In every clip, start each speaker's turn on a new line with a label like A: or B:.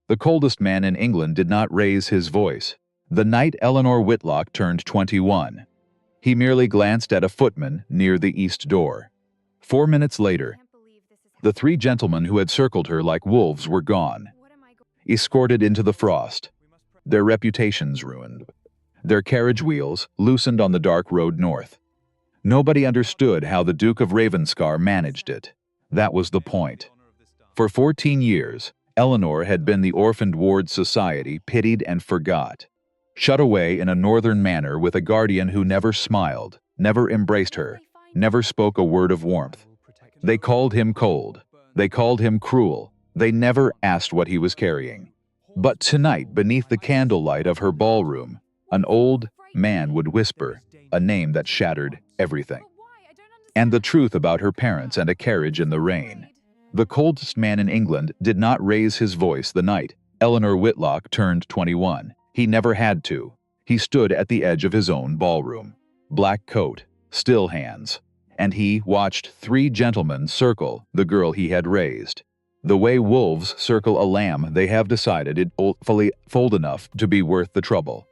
A: The coldest man in England did not raise his voice. The night Eleanor Whitlock turned 21. He merely glanced at a footman near the east door. 4 minutes later, the three gentlemen who had circled her like wolves were gone, escorted into the frost, their reputations ruined, their carriage wheels loosened on the dark road north. Nobody understood how the Duke of Ravenscar managed it. That was the point. For 14 years, Eleanor had been the orphaned ward society pitied and forgot, shut away in a northern manor with a guardian who never smiled, never embraced her, never spoke a word of warmth. They called him cold. They called him cruel. They never asked what he was carrying. But tonight, beneath the candlelight of her ballroom, an old man would whisper a name that shattered everything. And the truth about her parents and a carriage in the rain. The coldest man in England did not raise his voice the night Eleanor Whitlock turned 21. He never had to. He stood at the edge of his own ballroom. Black coat, still hands. And he watched three gentlemen circle the girl he had raised. The way wolves circle a lamb they have decided it fully fold enough to be worth the trouble.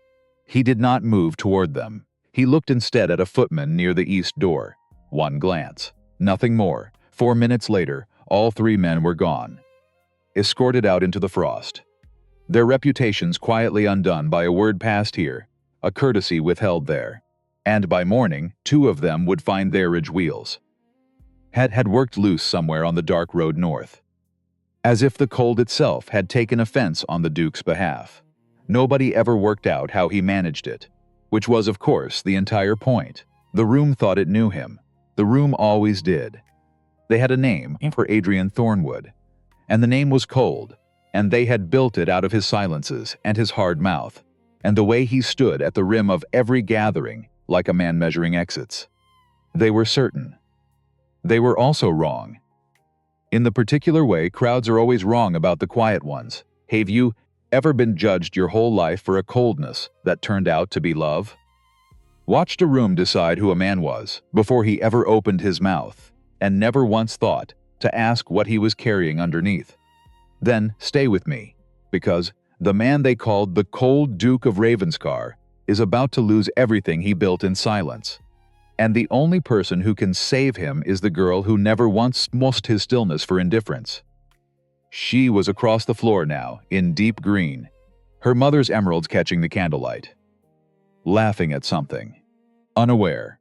A: He did not move toward them. He looked instead at a footman near the east door. One glance. Nothing more. 4 minutes later, all three men were gone, escorted out into the frost. Their reputations quietly undone by a word passed here, a courtesy withheld there. And by morning, two of them would find their carriage wheels had worked loose somewhere on the dark road north. As if the cold itself had taken offense on the Duke's behalf. Nobody ever worked out how he managed it, which was, of course, the entire point. The room thought it knew him. The room always did. They had a name for Adrian Thornwood, and the name was Cold, and they had built it out of his silences and his hard mouth, and the way he stood at the rim of every gathering like a man measuring exits. They were certain. They were also wrong. In the particular way crowds are always wrong about the quiet ones. Have you ever been judged your whole life for a coldness that turned out to be love? Watched a room decide who a man was before he ever opened his mouth, and never once thought to ask what he was carrying underneath. Then stay with me, because the man they called the cold Duke of Ravenscar is about to lose everything he built in silence. And the only person who can save him is the girl who never once lost his stillness for indifference. She was across the floor now, in deep green, her mother's emeralds catching the candlelight. Laughing at something. Unaware.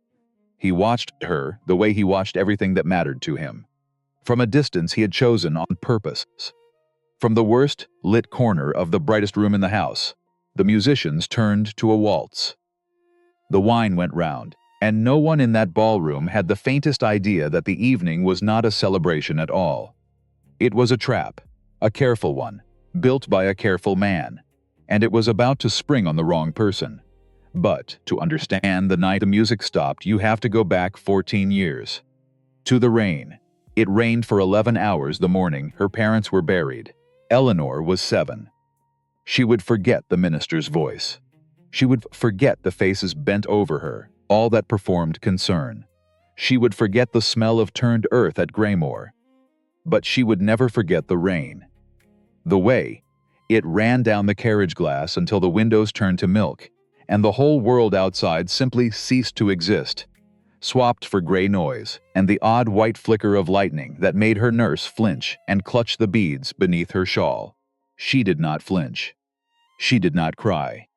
A: He watched her the way he watched everything that mattered to him. From a distance he had chosen on purpose. From the worst lit corner of the brightest room in the house, the musicians turned to a waltz. The wine went round, and no one in that ballroom had the faintest idea that the evening was not a celebration at all. It was a trap, a careful one, built by a careful man, and it was about to spring on the wrong person. But to understand the night the music stopped, you have to go back 14 years. To the rain. It rained for 11 hours the morning her parents were buried. Eleanor was 7. She would forget the minister's voice. She would forget the faces bent over her, all that performed concern. She would forget the smell of turned earth at Graymore. But she would never forget the rain. The way it ran down the carriage glass until the windows turned to milk, and the whole world outside simply ceased to exist, swapped for gray noise and the odd white flicker of lightning that made her nurse flinch and clutch the beads beneath her shawl. She did not flinch. She did not cry.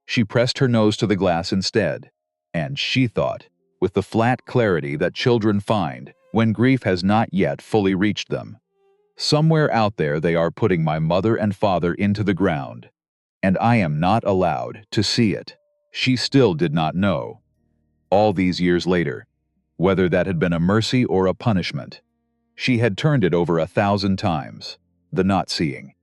A: She pressed her nose to the glass instead, and she thought, with the flat clarity that children find when grief has not yet fully reached them, somewhere out there they are putting my mother and father into the ground, and I am not allowed to see it. She still did not know, all these years later, whether that had been a mercy or a punishment. She had turned it over 1,000 times, the not seeing.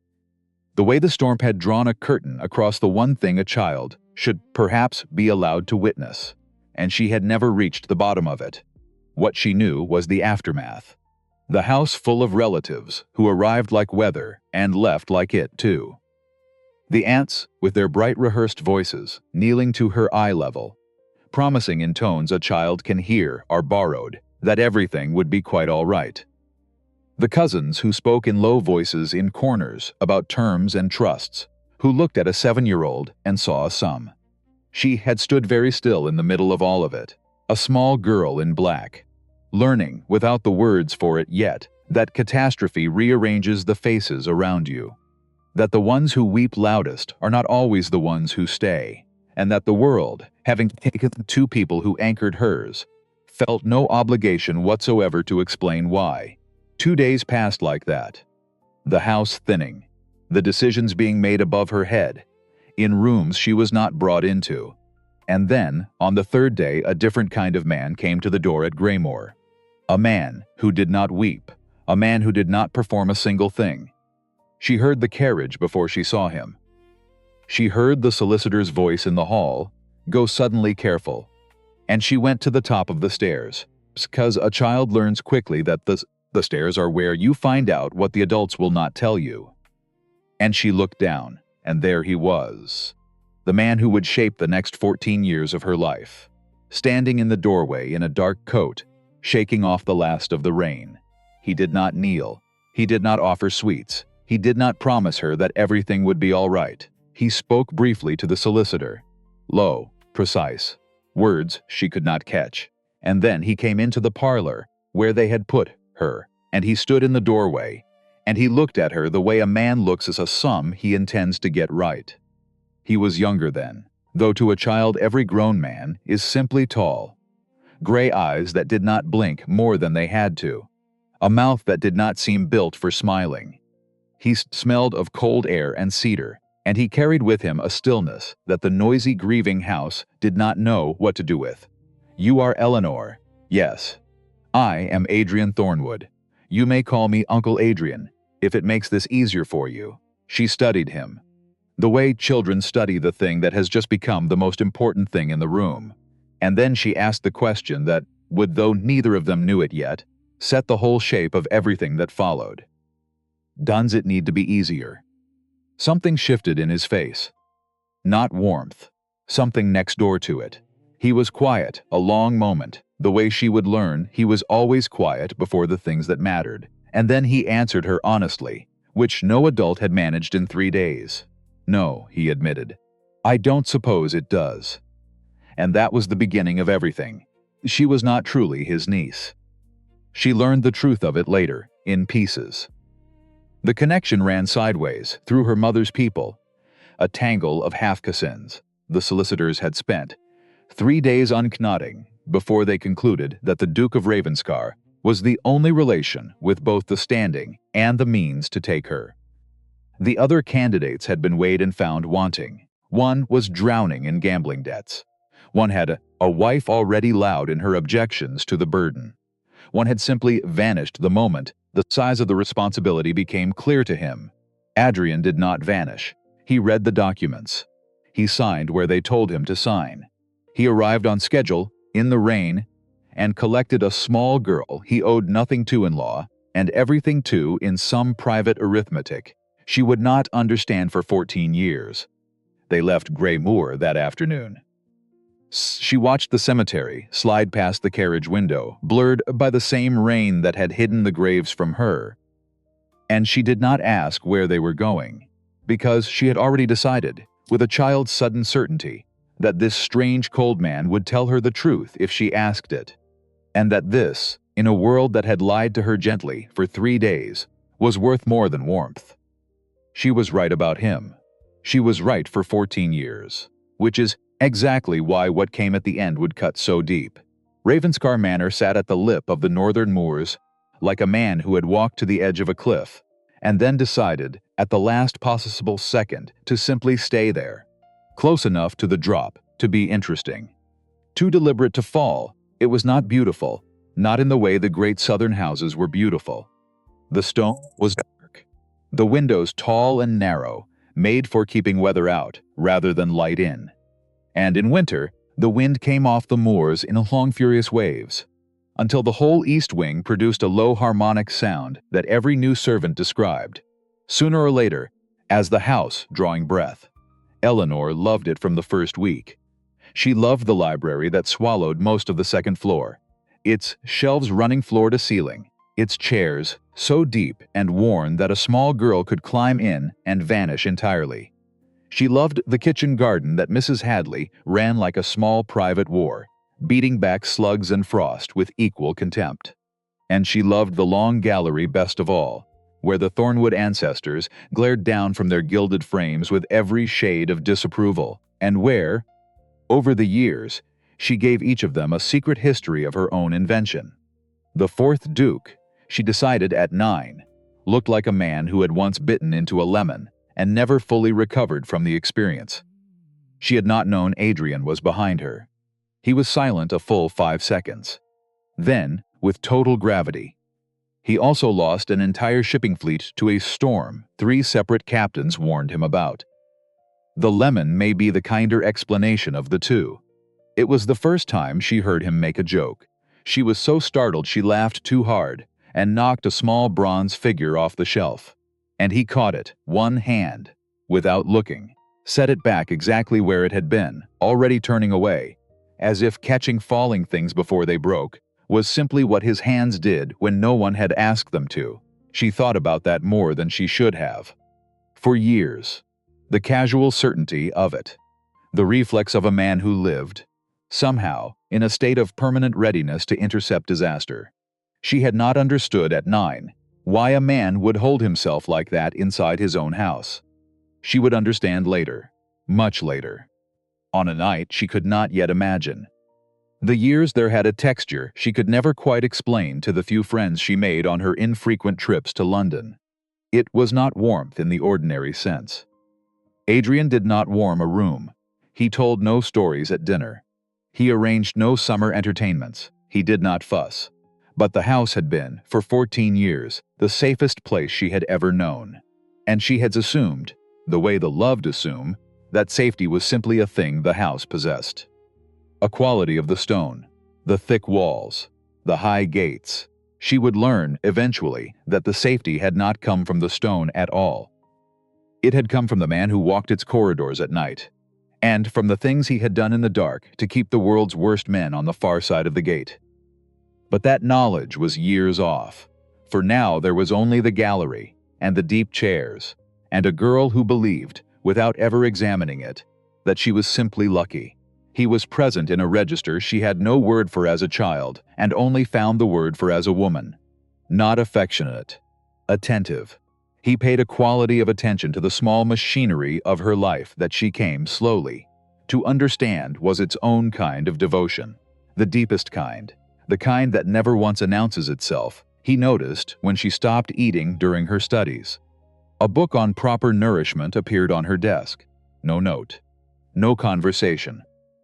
A: The way the storm had drawn a curtain across the one thing a child should perhaps be allowed to witness, and she had never reached the bottom of it. What she knew was the aftermath. The house full of relatives who arrived like weather and left like it too. The aunts, with their bright rehearsed voices, kneeling to her eye level, promising in tones a child can hear are borrowed, that everything would be quite all right. The cousins who spoke in low voices in corners about terms and trusts, who looked at a 7-year-old and saw a sum. She had stood very still in the middle of all of it, a small girl in black, learning, without the words for it yet, that catastrophe rearranges the faces around you, that the ones who weep loudest are not always the ones who stay, and that the world, having taken the two people who anchored hers, felt no obligation whatsoever to explain why. 2 days passed like that, the house thinning, the decisions being made above her head, in rooms she was not brought into. And then, on the 3rd day, a different kind of man came to the door at Graymore. A man who did not weep, a man who did not perform a single thing. She heard the carriage before she saw him. She heard the solicitor's voice in the hall, "Go suddenly careful." And she went to the top of the stairs, because a child learns quickly that the stairs are where you find out what the adults will not tell you. And she looked down, and there he was, the man who would shape the next 14 years of her life, standing in the doorway in a dark coat, shaking off the last of the rain. He did not kneel. He did not offer sweets. He did not promise her that everything would be all right. He spoke briefly to the solicitor, low, precise, words she could not catch. And then he came into the parlor, where they had put her, and he stood in the doorway, and he looked at her the way a man looks at a sum he intends to get right. He was younger then, though to a child every grown man is simply tall. Gray eyes that did not blink more than they had to, a mouth that did not seem built for smiling. He smelled of cold air and cedar, and he carried with him a stillness that the noisy grieving house did not know what to do with. "You are Eleanor." "Yes." "I am Adrian Thornwood. You may call me Uncle Adrian, if it makes this easier for you." She studied him, the way children study the thing that has just become the most important thing in the room. And then she asked the question that would, though neither of them knew it yet, set the whole shape of everything that followed. Does it need to be easier? Something shifted in his face. Not warmth, something next door to it. He was quiet a long moment, the way she would learn he was always quiet before the things that mattered. And then he answered her honestly, which no adult had managed in 3 days. "No," he admitted. "I don't suppose it does." And that was the beginning of everything. She was not truly his niece. She learned the truth of it later, in pieces. The connection ran sideways, through her mother's people, a tangle of half-cousins. The solicitors had spent 3 days unknotting before they concluded that the Duke of Ravenscar was the only relation with both the standing and the means to take her. The other candidates had been weighed and found wanting. One was drowning in gambling debts. One had a wife already loud in her objections to the burden. One had simply vanished the moment the size of the responsibility became clear to him. Adrian did not vanish. He read the documents. He signed where they told him to sign. He arrived on schedule, in the rain, and collected a small girl he owed nothing to in law, and everything to in some private arithmetic she would not understand for 14 years. They left Grey Moor that afternoon. She watched the cemetery slide past the carriage window, blurred by the same rain that had hidden the graves from her. And she did not ask where they were going, because she had already decided, with a child's sudden certainty, that this strange cold man would tell her the truth if she asked it, and that this, in a world that had lied to her gently for 3 days, was worth more than warmth. She was right about him. She was right for 14 years, which is exactly why what came at the end would cut so deep. Ravenscar Manor sat at the lip of the northern moors, like a man who had walked to the edge of a cliff, and then decided, at the last possible second, to simply stay there, close enough to the drop to be interesting. Too deliberate to fall, it was not beautiful, not in the way the great southern houses were beautiful. The stone was dark, the windows tall and narrow, made for keeping weather out rather than light in. And in winter, the wind came off the moors in long furious waves, until the whole east wing produced a low harmonic sound that every new servant described. Sooner or later, as the house drawing breath, Eleanor loved it from the first week. She loved the library that swallowed most of the second floor, its shelves running floor to ceiling, its chairs so deep and worn that a small girl could climb in and vanish entirely. She loved the kitchen garden that Mrs. Hadley ran like a small private war, beating back slugs and frost with equal contempt. And she loved the long gallery best of all, where the Thornwood ancestors glared down from their gilded frames with every shade of disapproval, and where, over the years, she gave each of them a secret history of her own invention. The fourth Duke, she decided at 9, looked like a man who had once bitten into a lemon and never fully recovered from the experience. She had not known Adrian was behind her. He was silent a full 5 seconds. Then, with total gravity, he also lost an entire shipping fleet to a storm 3 separate captains warned him about. The lemon may be the kinder explanation of the two. It was the first time she heard him make a joke. She was so startled she laughed too hard and knocked a small bronze figure off the shelf. And he caught it, one hand, without looking, set it back exactly where it had been, already turning away, as if catching falling things before they broke was simply what his hands did when no one had asked them to. She thought about that more than she should have. For years, the casual certainty of it, the reflex of a man who lived, somehow, in a state of permanent readiness to intercept disaster. She had not understood at 9 why a man would hold himself like that inside his own house. She would understand later, much later, on a night she could not yet imagine. The years there had a texture she could never quite explain to the few friends she made on her infrequent trips to London. It was not warmth in the ordinary sense. Adrian did not warm a room. He told no stories at dinner. He arranged no summer entertainments. He did not fuss. But the house had been, for 14 years, the safest place she had ever known. And she had assumed, the way the loved assume, that safety was simply a thing the house possessed. A quality of the stone, the thick walls, the high gates. She would learn, eventually, that the safety had not come from the stone at all. It had come from the man who walked its corridors at night, and from the things he had done in the dark to keep the world's worst men on the far side of the gate. But that knowledge was years off, for now there was only the gallery and the deep chairs, and a girl who believed, without ever examining it, that she was simply lucky. He was present in a register she had no word for as a child and only found the word for as a woman. Not affectionate, attentive. He paid a quality of attention to the small machinery of her life that she came slowly to understand was its own kind of devotion, the deepest kind, the kind that never once announces itself, he noticed when she stopped eating during her studies. A book on proper nourishment appeared on her desk. No note, no conversation,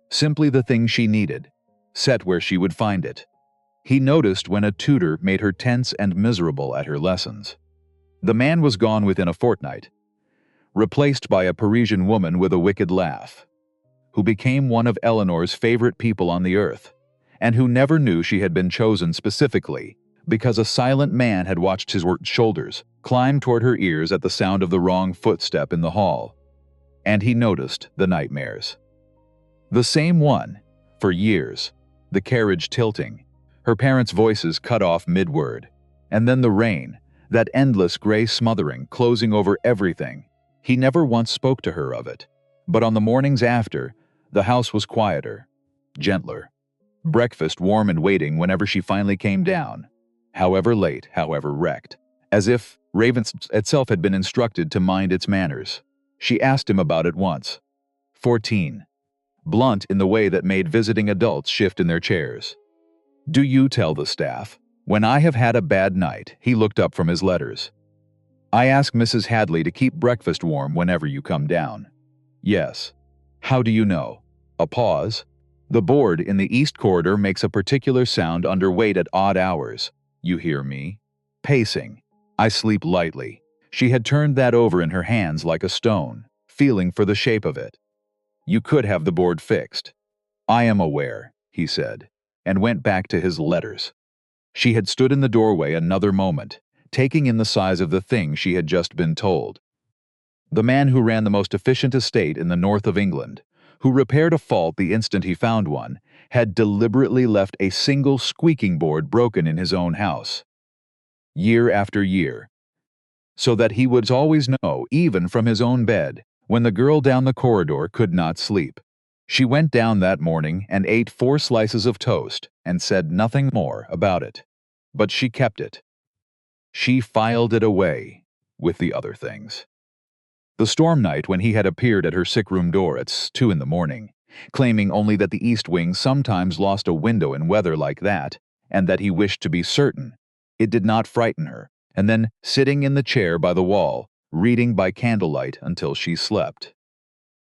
A: simply the thing she needed, set where she would find it. He noticed when a tutor made her tense and miserable at her lessons. The man was gone within a fortnight, replaced by a Parisian woman with a wicked laugh, who became one of Eleanor's favorite people on the earth, and who never knew she had been chosen specifically because a silent man had watched his shoulders climb toward her ears at the sound of the wrong footstep in the hall. And he noticed the nightmares. The same one, for years, the carriage tilting, her parents' voices cut off mid-word, and then the rain, that endless gray smothering closing over everything. He never once spoke to her of it, but on the mornings after, the house was quieter, gentler. Breakfast warm and waiting whenever she finally came down, however late, however wrecked, as if Ravenscar itself had been instructed to mind its manners. She asked him about it once. 14. Blunt in the way that made visiting adults shift in their chairs. Do you tell the staff? When I have had a bad night, he looked up from his letters. I ask Mrs. Hadley to keep breakfast warm whenever you come down. Yes. How do you know? A pause. The board in the east corridor makes a particular sound under weight at odd hours. You hear me? Pacing. I sleep lightly. She had turned that over in her hands like a stone, feeling for the shape of it. You could have the board fixed. I am aware, he said, and went back to his letters. She had stood in the doorway another moment, taking in the size of the thing she had just been told. The man who ran the most efficient estate in the north of England, who repaired a fault the instant he found one, had deliberately left a single squeaking board broken in his own house. year after year, so that he would always know, even from his own bed, when the girl down the corridor could not sleep. She went down that morning and ate 4 slices of toast and said nothing more about it. But she kept it. She filed it away with the other things. The storm night when he had appeared at her sick room door at 2 in the morning, claiming only that the east wing sometimes lost a window in weather like that, and that he wished to be certain, it did not frighten her, and then sitting in the chair by the wall, reading by candlelight until she slept.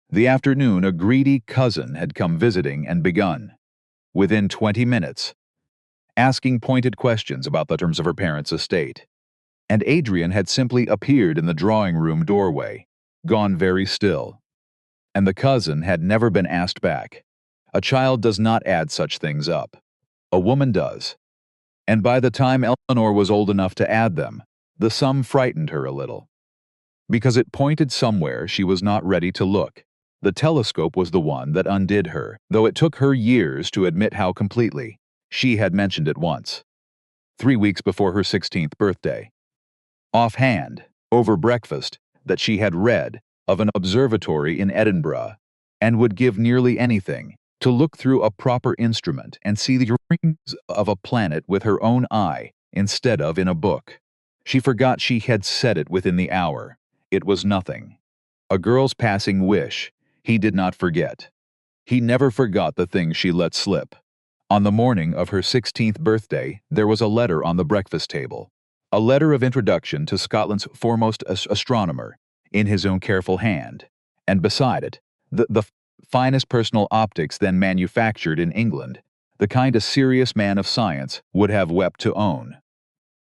A: The afternoon a greedy cousin had come visiting and begun, within 20 minutes, asking pointed questions about the terms of her parents' estate. And Adrian had simply appeared in the drawing-room doorway, gone very still. And the cousin had never been asked back. A child does not add such things up. A woman does. And by the time Eleanor was old enough to add them, the sum frightened her a little. Because it pointed somewhere she was not ready to look. The telescope was the one that undid her, though it took her years to admit how completely. She had mentioned it once, 3 weeks before her 16th birthday. Offhand, over breakfast, that she had read of an observatory in Edinburgh, and would give nearly anything to look through a proper instrument and see the rings of a planet with her own eye instead of in a book. She forgot she had said it within the hour. It was nothing. A girl's passing wish. He did not forget. He never forgot the things she let slip. On the morning of her 16th birthday, there was a letter on the breakfast table. A letter of introduction to Scotland's foremost astronomer, in his own careful hand, and beside it, the finest personal optics then manufactured in England, the kind a serious man of science would have wept to own.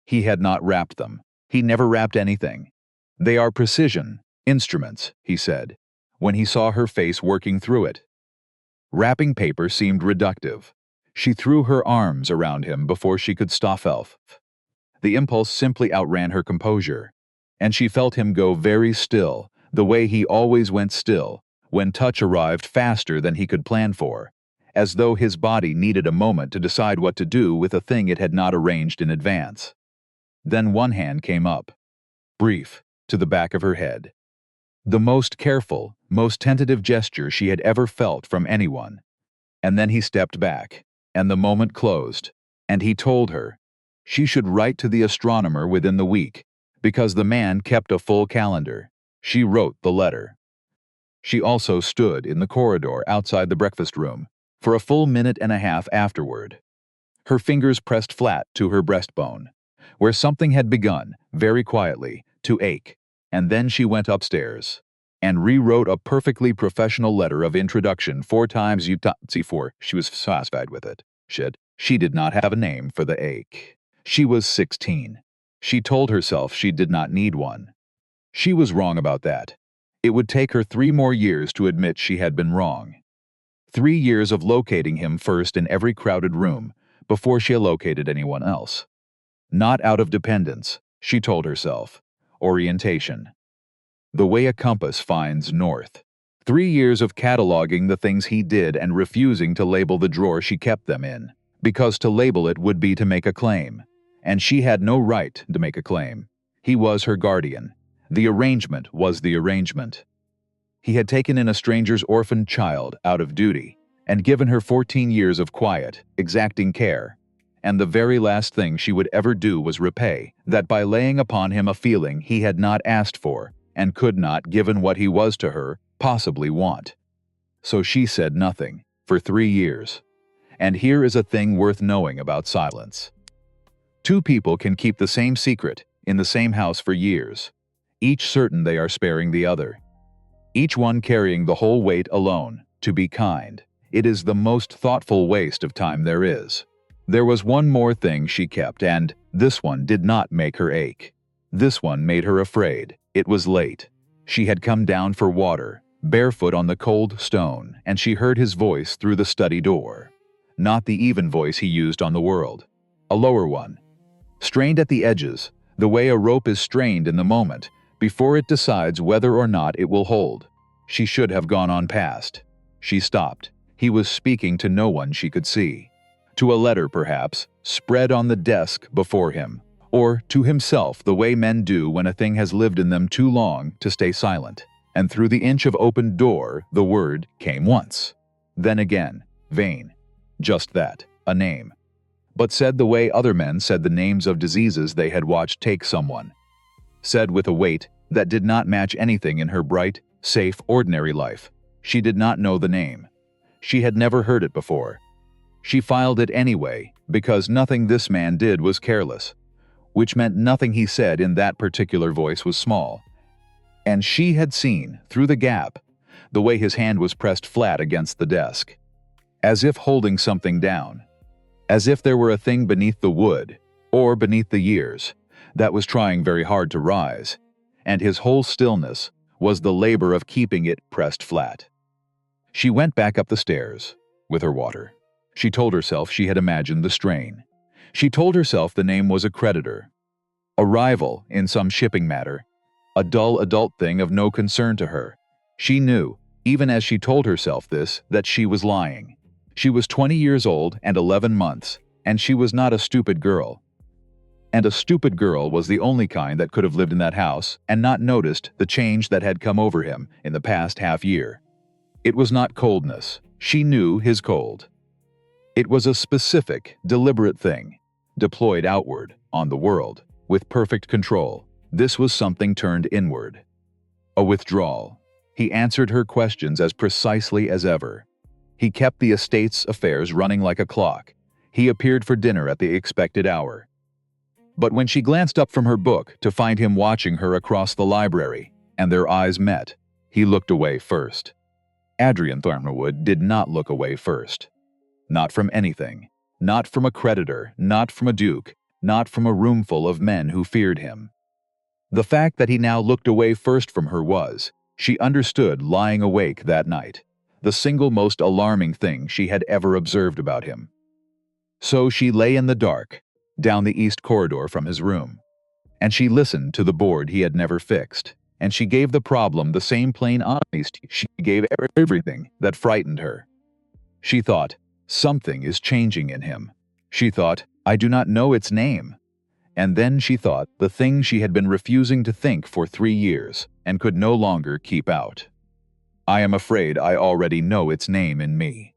A: He had not wrapped them. He never wrapped anything. They are precision instruments, he said, when he saw her face working through it. Wrapping paper seemed reductive. She threw her arms around him before she could stop elf. The impulse simply outran her composure, and she felt him go very still, the way he always went still, when touch arrived faster than he could plan for, as though his body needed a moment to decide what to do with a thing it had not arranged in advance. Then one hand came up, brief, to the back of her head. The most careful, most tentative gesture she had ever felt from anyone. And then he stepped back, and the moment closed, and he told her she should write to the astronomer within the week, because the man kept a full calendar. She wrote the letter. She also stood in the corridor outside the breakfast room for a full minute and a half afterward, her fingers pressed flat to her breastbone, where something had begun, very quietly, to ache, and then she went upstairs and rewrote a perfectly professional letter of introduction 4 times before she was satisfied with it. She did not have a name for the ache. She was 16. She told herself she did not need one. She was wrong about that. It would take her 3 more years to admit she had been wrong. 3 years of locating him first in every crowded room, before she located anyone else. Not out of dependence, she told herself. Orientation. The way a compass finds north. 3 years of cataloging the things he did and refusing to label the drawer she kept them in, because to label it would be to make a claim, and she had no right to make a claim. He was her guardian. The arrangement was the arrangement. He had taken in a stranger's orphaned child out of duty, and given her 14 years of quiet, exacting care, and the very last thing she would ever do was repay that by laying upon him a feeling he had not asked for, and could not, given what he was to her, possibly want. So she said nothing, for 3 years. And here is a thing worth knowing about silence. 2 people can keep the same secret, in the same house for years, each certain they are sparing the other. Each one carrying the whole weight alone, to be kind. It is the most thoughtful waste of time there is. There was one more thing she kept, and this one did not make her ache. This one made her afraid. It was late. She had come down for water, barefoot on the cold stone, and she heard his voice through the study door. Not the even voice he used on the world. A lower one. Strained at the edges, the way a rope is strained in the moment, before it decides whether or not it will hold. She should have gone on past. She stopped. He was speaking to no one she could see. To a letter, perhaps, spread on the desk before him, or to himself the way men do when a thing has lived in them too long to stay silent. And through the inch of opened door, the word came once. Then again, vain. Just that, a name. But said the way other men said the names of diseases they had watched take someone. Said with a weight that did not match anything in her bright, safe, ordinary life. She did not know the name. She had never heard it before. She filed it anyway, because nothing this man did was careless, which meant nothing he said in that particular voice was small. And she had seen, through the gap, the way his hand was pressed flat against the desk, as if holding something down, as if there were a thing beneath the wood, or beneath the years, that was trying very hard to rise, and his whole stillness was the labor of keeping it pressed flat. She went back up the stairs, with her water. She told herself she had imagined the strain. She told herself the name was a creditor, a rival in some shipping matter, a dull adult thing of no concern to her. She knew, even as she told herself this, that she was lying. She was 20 years old and 11 months, and she was not a stupid girl. And a stupid girl was the only kind that could have lived in that house and not noticed the change that had come over him in the past half-year. It was not coldness. She knew his cold. It was a specific, deliberate thing, deployed outward, on the world, with perfect control. This was something turned inward. A withdrawal. He answered her questions as precisely as ever. He kept the estate's affairs running like a clock. He appeared for dinner at the expected hour. But when she glanced up from her book to find him watching her across the library, and their eyes met, he looked away first. Adrian Thornwood did not look away first. Not from anything. Not from a creditor, not from a duke, not from a roomful of men who feared him. The fact that he now looked away first from her was, she understood lying awake that night, the single most alarming thing she had ever observed about him. So she lay in the dark, down the east corridor from his room, and she listened to the board he had never fixed, and she gave the problem the same plain honesty she gave everything that frightened her. She thought, something is changing in him. She thought, I do not know its name. And then she thought the thing she had been refusing to think for 3 years and could no longer keep out. I am afraid I already know its name in me.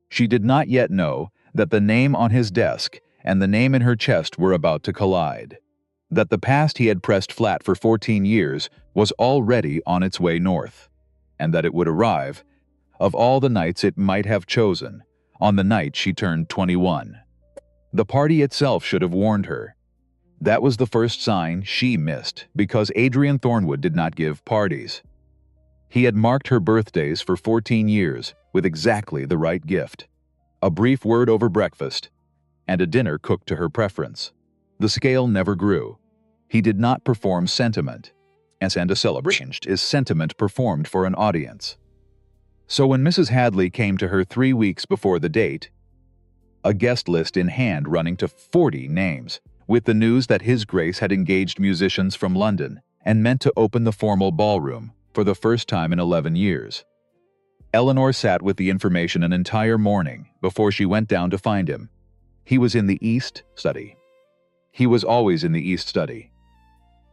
A: She did not yet know that the name on his desk and the name in her chest were about to collide, that the past he had pressed flat for 14 years was already on its way north, and that it would arrive, of all the nights it might have chosen, on the night she turned 21. The party itself should have warned her. That was the first sign she missed, because Adrian Thornwood did not give parties. He had marked her birthdays for 14 years with exactly the right gift. A brief word over breakfast, and a dinner cooked to her preference. The scale never grew. He did not perform sentiment, and a celebration is sentiment performed for an audience. So when Mrs. Hadley came to her 3 weeks before the date, a guest list in hand running to 40 names, with the news that His Grace had engaged musicians from London and meant to open the formal ballroom for the first time in 11 years. Eleanor sat with the information an entire morning before she went down to find him. He was in the East Study. He was always in the East Study.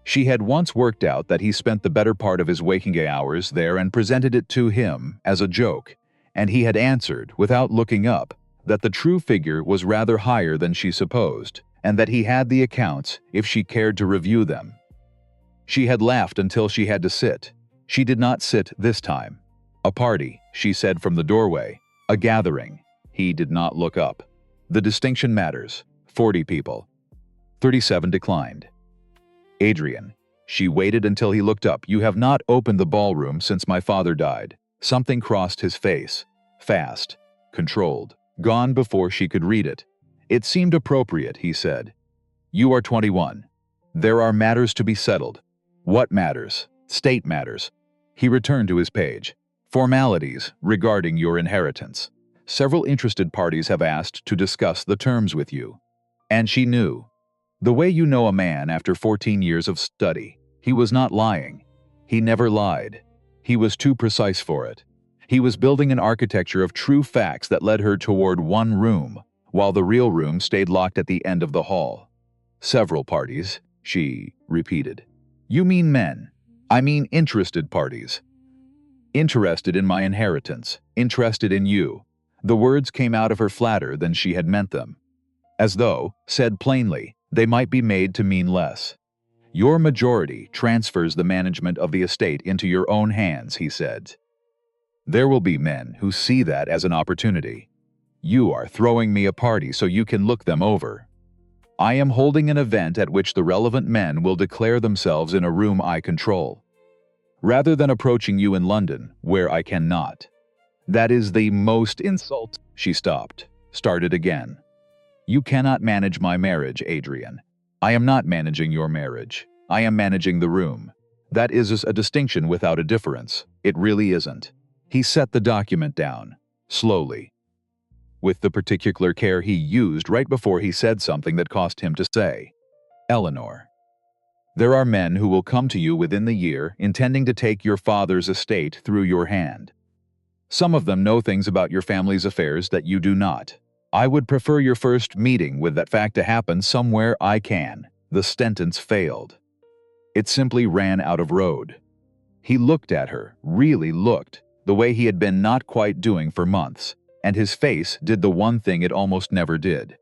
A: She had once worked out that he spent the better part of his waking hours there and presented it to him as a joke, and he had answered, without looking up, that the true figure was rather higher than she supposed, and that he had the accounts if she cared to review them. She had laughed until she had to sit. She did not sit this time. A party, she said from the doorway. A gathering. He did not look up. The distinction matters. 40 people. 37 declined. Adrian. She waited until he looked up. You have not opened the ballroom since my father died. Something crossed his face. Fast. Controlled. Gone before she could read it. It seemed appropriate, he said. You are 21. There are matters to be settled. What matters? State matters. He returned to his page. Formalities regarding your inheritance. Several interested parties have asked to discuss the terms with you. And she knew. The way you know a man after 14 years of study. He was not lying. He never lied. He was too precise for it. He was building an architecture of true facts that led her toward one room, while the real room stayed locked at the end of the hall. Several parties, she repeated. You mean men. I mean interested parties. Interested in my inheritance, interested in you. The words came out of her flatter than she had meant them. As though, said plainly, they might be made to mean less. Your majority transfers the management of the estate into your own hands, he said. There will be men who see that as an opportunity. You are throwing me a party so you can look them over. I am holding an event at which the relevant men will declare themselves in a room I control, rather than approaching you in London, where I cannot. That is the most insult. She stopped, started again. You cannot manage my marriage, Adrian. I am not managing your marriage. I am managing the room. That is a distinction without a difference. It really isn't. He set the document down, slowly, with the particular care he used right before he said something that cost him to say. Eleanor, there are men who will come to you within the year intending to take your father's estate through your hand. Some of them know things about your family's affairs that you do not. I would prefer your first meeting with that fact to happen somewhere I can. The sentence failed. It simply ran out of road. He looked at her, really looked, the way he had been not quite doing for months, and his face did the one thing it almost never did.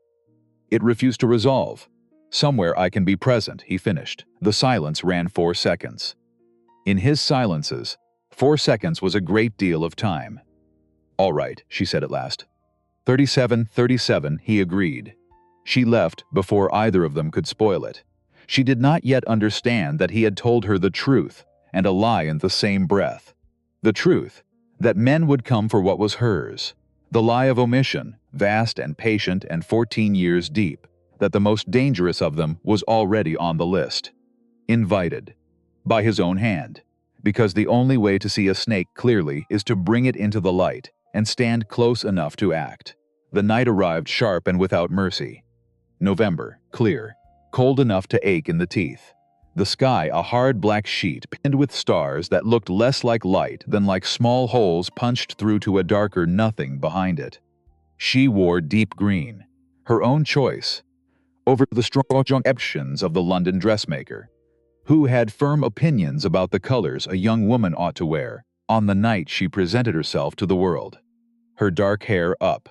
A: It refused to resolve. Somewhere I can be present, he finished. The silence ran 4 seconds. In his silences, 4 seconds was a great deal of time. All right, she said at last. 37, he agreed. She left before either of them could spoil it. She did not yet understand that he had told her the truth, and a lie in the same breath. The truth, that men would come for what was hers. The lie of omission, vast and patient and 14 years deep, that the most dangerous of them was already on the list. Invited. By his own hand. Because the only way to see a snake clearly is to bring it into the light and stand close enough to act. The night arrived sharp and without mercy. November, clear, cold enough to ache in the teeth. The sky a hard black sheet pinned with stars that looked less like light than like small holes punched through to a darker nothing behind it. She wore deep green, her own choice, over the strong options of the London dressmaker, who had firm opinions about the colors a young woman ought to wear on the night she presented herself to the world. Her dark hair up,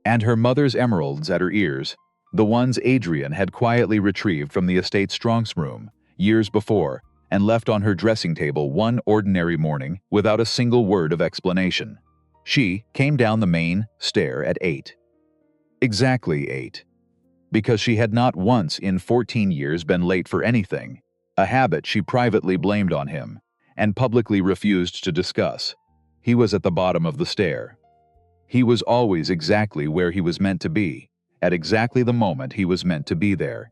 A: and her mother's emeralds at her ears, the ones Adrian had quietly retrieved from the estate's strong's room years before and left on her dressing table one ordinary morning without a single word of explanation. She came down the main stair at 8. Exactly 8. Because she had not once in 14 years been late for anything, a habit she privately blamed on him and publicly refused to discuss. He was at the bottom of the stair. He was always exactly where he was meant to be, at exactly the moment he was meant to be there.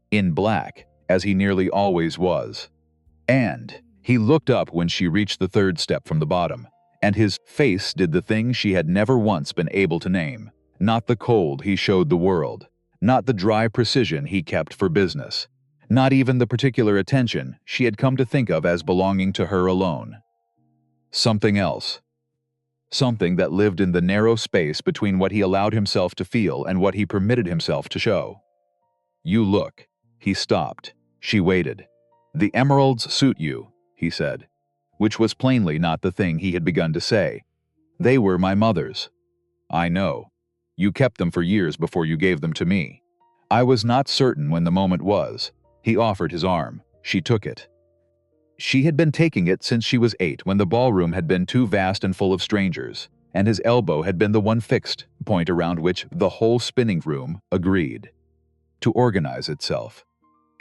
A: In black, as he nearly always was. And he looked up when she reached the 3rd step from the bottom, and his face did the thing she had never once been able to name. Not the cold he showed the world, not the dry precision he kept for business, not even the particular attention she had come to think of as belonging to her alone. Something else. Something that lived in the narrow space between what he allowed himself to feel and what he permitted himself to show. You look. He stopped. She waited. The emeralds suit you, he said, which was plainly not the thing he had begun to say. They were my mother's. I know. You kept them for years before you gave them to me. I was not certain when the moment was. He offered his arm. She took it. She had been taking it since she was 8, when the ballroom had been too vast and full of strangers, and his elbow had been the one fixed point around which the whole spinning room agreed to organize itself.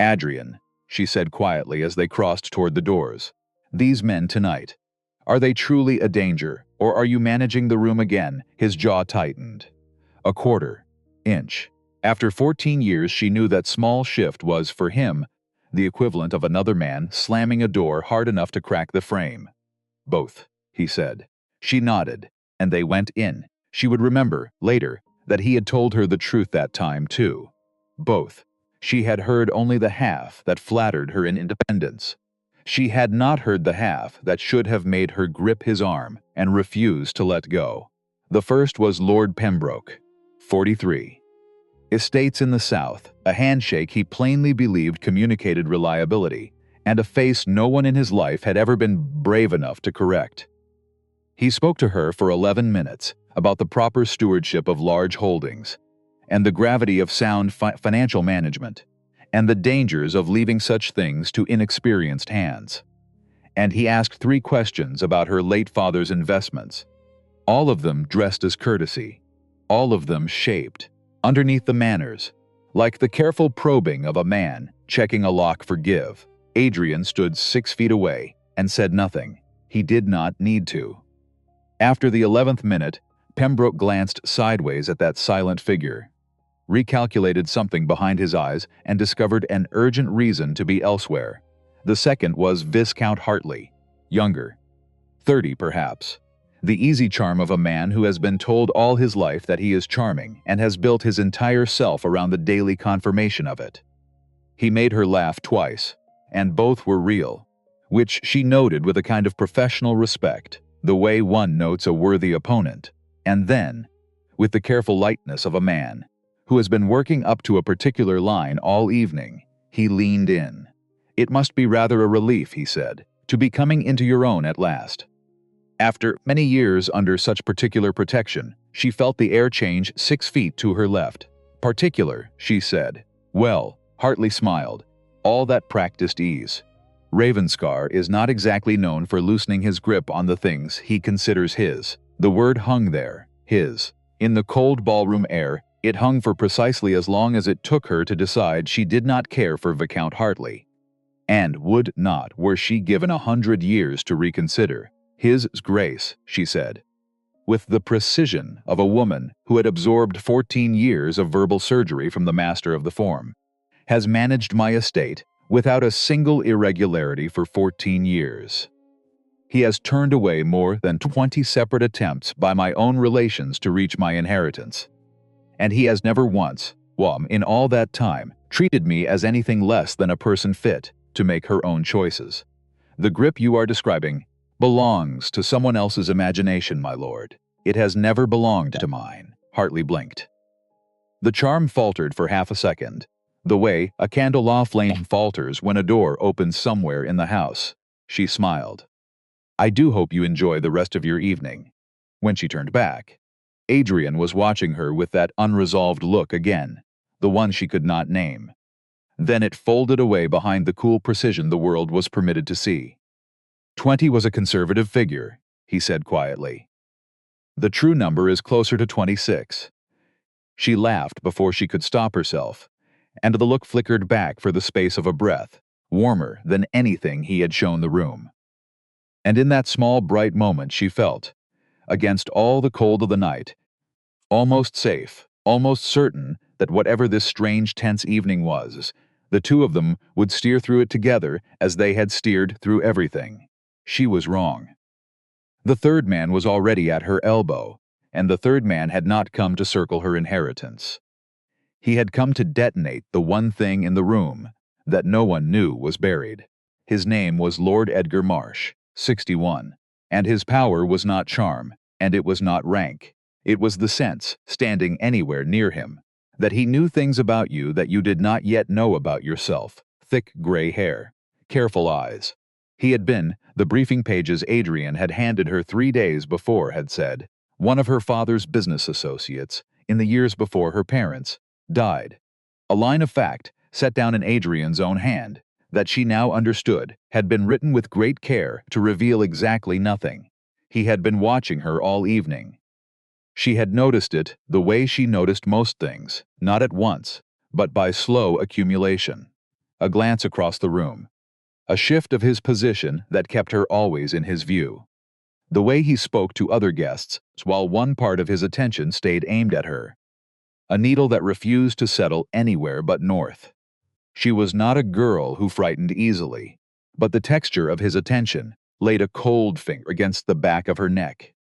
A: Adrian, she said quietly as they crossed toward the doors, these men tonight, are they truly a danger, or are you managing the room again? His jaw tightened. A quarter inch. After 14 years, she knew that small shift was, for him, the equivalent of another man slamming a door hard enough to crack the frame. Both, he said. She nodded, and they went in. She would remember, later, that he had told her the truth that time, too. Both. She had heard only the half that flattered her in independence. She had not heard the half that should have made her grip his arm and refuse to let go. The first was Lord Pembroke, 43. Estates in the south, a handshake he plainly believed communicated reliability, and a face no one in his life had ever been brave enough to correct. He spoke to her for 11 minutes about the proper stewardship of large holdings, and the gravity of sound financial management, and the dangers of leaving such things to inexperienced hands. And he asked 3 questions about her late father's investments, all of them dressed as courtesy, all of them shaped, underneath the manners, like the careful probing of a man checking a lock for give. Adrian stood 6 feet away and said nothing. He did not need to. After the 11th minute, Pembroke glanced sideways at that silent figure, recalculated something behind his eyes, and discovered an urgent reason to be elsewhere. The second was Viscount Hartley, younger, 30 perhaps. The easy charm of a man who has been told all his life that he is charming and has built his entire self around the daily confirmation of it. He made her laugh twice, and both were real, which she noted with a kind of professional respect, the way one notes a worthy opponent. And then, with the careful lightness of a man who has been working up to a particular line all evening, he leaned in. "It must be rather a relief," he said, "to be coming into your own at last." After many years under such particular protection, she felt the air change 6 feet to her left. "Particular," she said. "Well," Hartley smiled, "all that practiced ease. Ravenscar is not exactly known for loosening his grip on the things he considers his." The word hung there, his. In the cold ballroom air, it hung for precisely as long as it took her to decide she did not care for Viscount Hartley, and would not were she given 100 years to reconsider. "His Grace," she said, with the precision of a woman who had absorbed 14 years of verbal surgery from the master of the form, "has managed my estate without a single irregularity for 14 years. He has turned away more than 20 separate attempts by my own relations to reach my inheritance. And he has never once, in all that time, treated me as anything less than a person fit to make her own choices. The grip you are describing belongs to someone else's imagination, my lord. It has never belonged to mine." Hartley blinked. The charm faltered for half a second, the way a candle flame falters when a door opens somewhere in the house. She smiled. "I do hope you enjoy the rest of your evening." When she turned back, Adrian was watching her with that unresolved look again, the one she could not name. Then it folded away behind the cool precision the world was permitted to see. 20 was a conservative figure, he said quietly. The true number is closer to 26. She laughed before she could stop herself, and the look flickered back for the space of a breath, warmer than anything he had shown the room. And in that small bright moment she felt, against all the cold of the night, almost safe, almost certain that whatever this strange tense evening was, the two of them would steer through it together as they had steered through everything. She was wrong. The third man was already at her elbow, and the third man had not come to circle her inheritance. He had come to detonate the one thing in the room that no one knew was buried. His name was Lord Edgar Marsh, 61, and his power was not charm, and it was not rank. It was the sense, standing anywhere near him, that he knew things about you that you did not yet know about yourself. Thick gray hair, careful eyes. He had been, the briefing pages Adrian had handed her 3 days before had said, one of her father's business associates, in the years before her parents, died. A line of fact, set down in Adrian's own hand, that she now understood, had been written with great care to reveal exactly nothing. He had been watching her all evening. She had noticed it the way she noticed most things, not at once, but by slow accumulation. A glance across the room. A shift of his position that kept her always in his view. The way he spoke to other guests while one part of his attention stayed aimed at her. A needle that refused to settle anywhere but north. She was not a girl who frightened easily, but the texture of his attention laid a cold finger against the back of her neck.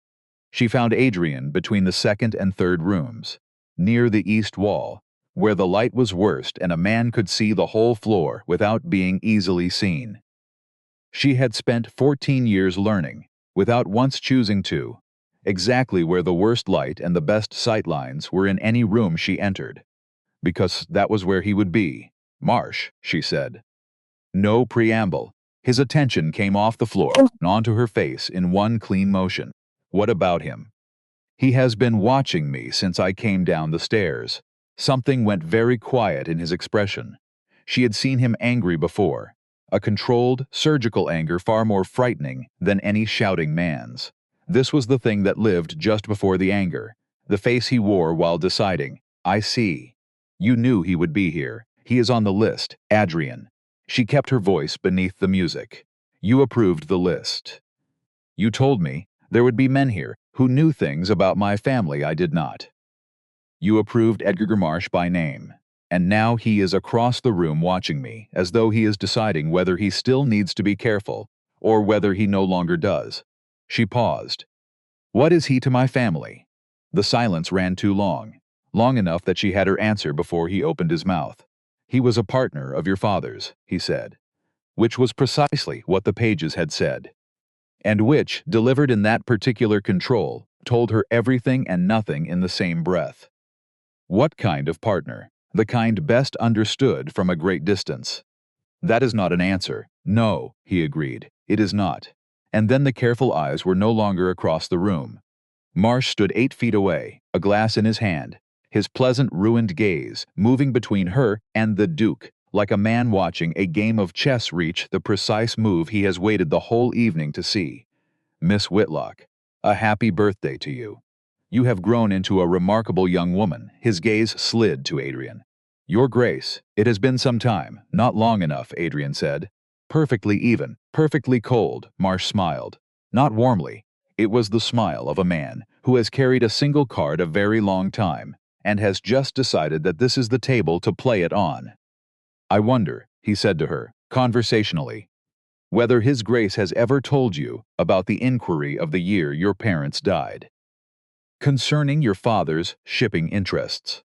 A: She found Adrian between the second and third rooms, near the east wall, where the light was worst and a man could see the whole floor without being easily seen. She had spent 14 years learning, without once choosing to, exactly where the worst light and the best sight lines were in any room she entered. Because that was where he would be. Marsh, she said. No preamble. His attention came off the floor and onto her face in one clean motion. What about him? He has been watching me since I came down the stairs. Something went very quiet in his expression. She had seen him angry before. A controlled, surgical anger far more frightening than any shouting man's. This was the thing that lived just before the anger. The face he wore while deciding, I see. You knew he would be here. He is on the list, Adrian. She kept her voice beneath the music. You approved the list. You told me there would be men here who knew things about my family I did not. You approved Edgar Marsh by name. And now he is across the room watching me, as though he is deciding whether he still needs to be careful, or whether he no longer does. She paused. What is he to my family? The silence ran too long enough that she had her answer before he opened his mouth. He was a partner of your father's, he said, which was precisely what the pages had said, and which, delivered in that particular control, told her everything and nothing in the same breath. What kind of partner? The kind best understood from a great distance. That is not an answer. No, he agreed, it is not. And then the careful eyes were no longer across the room. Marsh stood 8 feet away, a glass in his hand, his pleasant ruined gaze moving between her and the Duke, like a man watching a game of chess reach the precise move he has waited the whole evening to see. Miss Whitlock, a happy birthday to you. You have grown into a remarkable young woman. His gaze slid to Adrian. Your Grace, it has been some time, not long enough, Adrian said. Perfectly even, perfectly cold, Marsh smiled. Not warmly. It was the smile of a man who has carried a single card a very long time, and has just decided that this is the table to play it on. I wonder, he said to her, conversationally, whether His Grace has ever told you about the inquiry of the year your parents died. Concerning your father's shipping interests,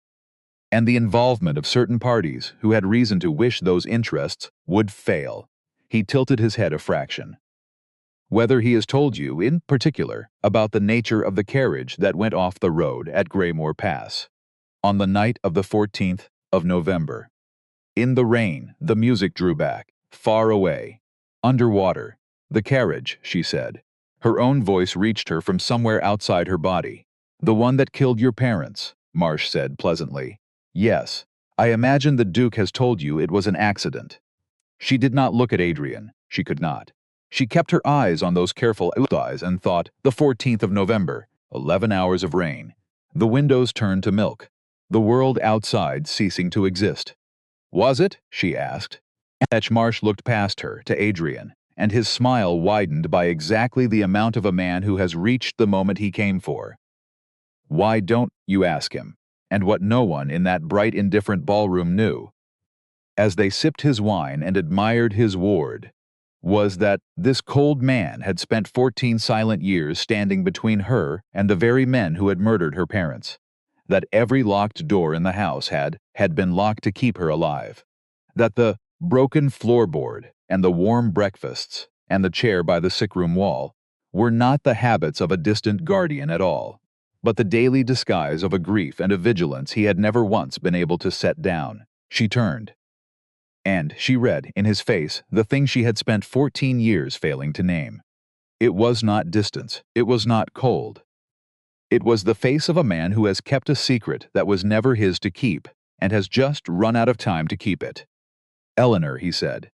A: and the involvement of certain parties who had reason to wish those interests would fail. He tilted his head a fraction. Whether he has told you, in particular, about the nature of the carriage that went off the road at Greymore Pass, on the night of the 14th of November. In the rain, the music drew back, far away. Underwater. The carriage, she said. Her own voice reached her from somewhere outside her body. The one that killed your parents, Marsh said pleasantly. Yes, I imagine the Duke has told you it was an accident. She did not look at Adrian. She could not. She kept her eyes on those careful eyes and thought, the 14th of November, 11 hours of rain. The windows turned to milk. The world outside ceasing to exist. Was it? She asked. Marsh looked past her to Adrian, and his smile widened by exactly the amount of a man who has reached the moment he came for. Why don't you ask him? And what no one in that bright, indifferent ballroom knew, as they sipped his wine and admired his ward, was that this cold man had spent 14 silent years standing between her and the very men who had murdered her parents, that every locked door in the house had been locked to keep her alive, that the broken floorboard and the warm breakfasts and the chair by the sick-room wall were not the habits of a distant guardian at all, but the daily disguise of a grief and a vigilance he had never once been able to set down. She turned, and she read in his face the thing she had spent 14 years failing to name. It was not distance. It was not cold. It was the face of a man who has kept a secret that was never his to keep, and has just run out of time to keep it. Eleanor, he said.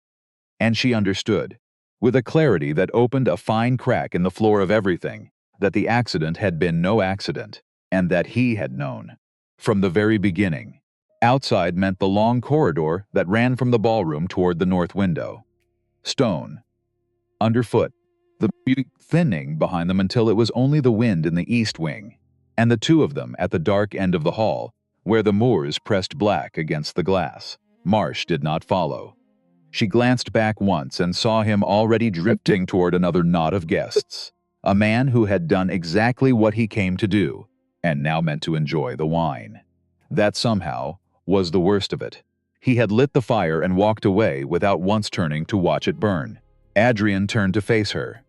A: And she understood, with a clarity that opened a fine crack in the floor of everything, that the accident had been no accident, and that he had known, from the very beginning. Outside meant the long corridor that ran from the ballroom toward the north window. Stone. Underfoot. The music thinning behind them until it was only the wind in the east wing, and the two of them at the dark end of the hall, where the moors pressed black against the glass. Marsh did not follow. She glanced back once and saw him already drifting toward another knot of guests, a man who had done exactly what he came to do, and now meant to enjoy the wine. That somehow was the worst of it. He had lit the fire and walked away without once turning to watch it burn. Adrian turned to face her,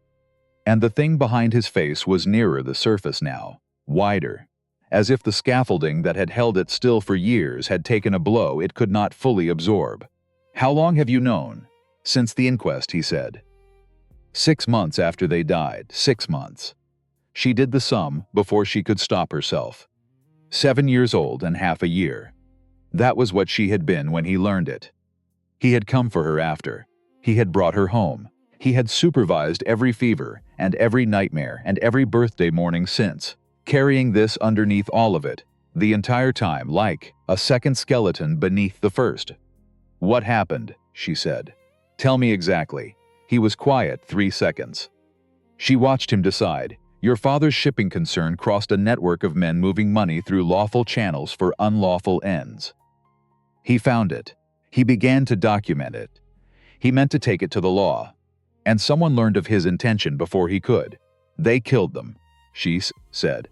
A: and the thing behind his face was nearer the surface now, wider, as if the scaffolding that had held it still for years had taken a blow it could not fully absorb. "How long have you known?" "Since the inquest," he said. 6 months after they died, 6 months. She did the sum before she could stop herself. 7 years old and half a year. That was what she had been when he learned it. He had come for her after. He had brought her home. He had supervised every fever and every nightmare and every birthday morning since, carrying this underneath all of it, the entire time like a second skeleton beneath the first. "What happened?" she said. "Tell me exactly." He was quiet 3 seconds. She watched him decide. "Your father's shipping concern crossed a network of men moving money through lawful channels for unlawful ends. He found it. He began to document it. He meant to take it to the law. And someone learned of his intention before he could. They killed them," she said.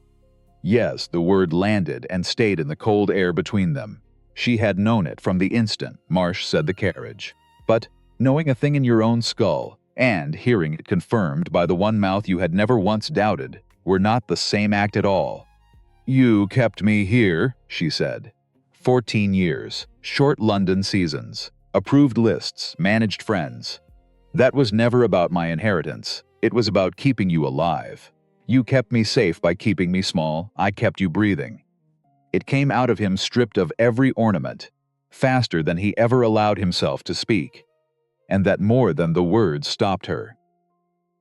A: Yes, the word landed and stayed in the cold air between them. She had known it from the instant Marsh said the carriage. But knowing a thing in your own skull and hearing it confirmed by the one mouth you had never once doubted were not the same act at all. "You kept me here," she said. 14 years, short London seasons, approved lists, managed friends. That was never about my inheritance. It was about keeping you alive. You kept me safe by keeping me small. I kept you breathing." It came out of him stripped of every ornament, faster than he ever allowed himself to speak. And that more than the words stopped her.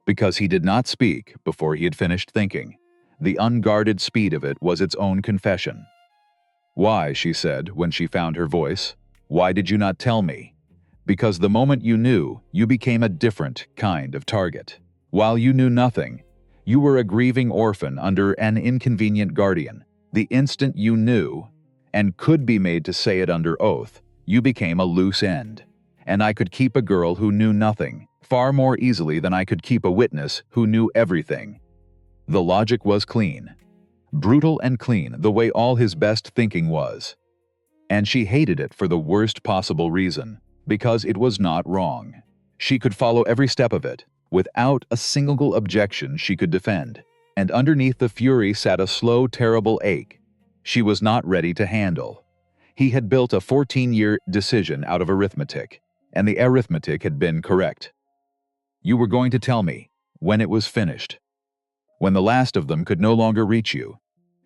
A: Because he did not speak before he had finished thinking. The unguarded speed of it was its own confession. "Why," she said when she found her voice, "why did you not tell me?" "Because the moment you knew, you became a different kind of target. While you knew nothing, you were a grieving orphan under an inconvenient guardian. The instant you knew, and could be made to say it under oath, you became a loose end. And I could keep a girl who knew nothing far more easily than I could keep a witness who knew everything." The logic was clean. Brutal and clean, the way all his best thinking was. And she hated it for the worst possible reason, because it was not wrong. She could follow every step of it, without a single objection she could defend. And underneath the fury sat a slow, terrible ache she was not ready to handle. He had built a 14-year decision out of arithmetic, and the arithmetic had been correct. "You were going to tell me, when it was finished. When the last of them could no longer reach you."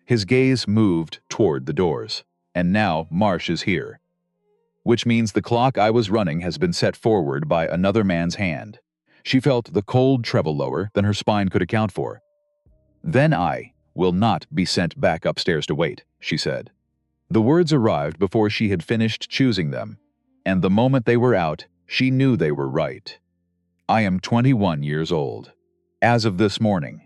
A: His gaze moved toward the doors. "And now Marsh is here. Which means the clock I was running has been set forward by another man's hand." She felt the cold treble lower than her spine could account for. "Then I will not be sent back upstairs to wait," she said. The words arrived before she had finished choosing them, and the moment they were out, she knew they were right. "I am 21 years old. As of this morning.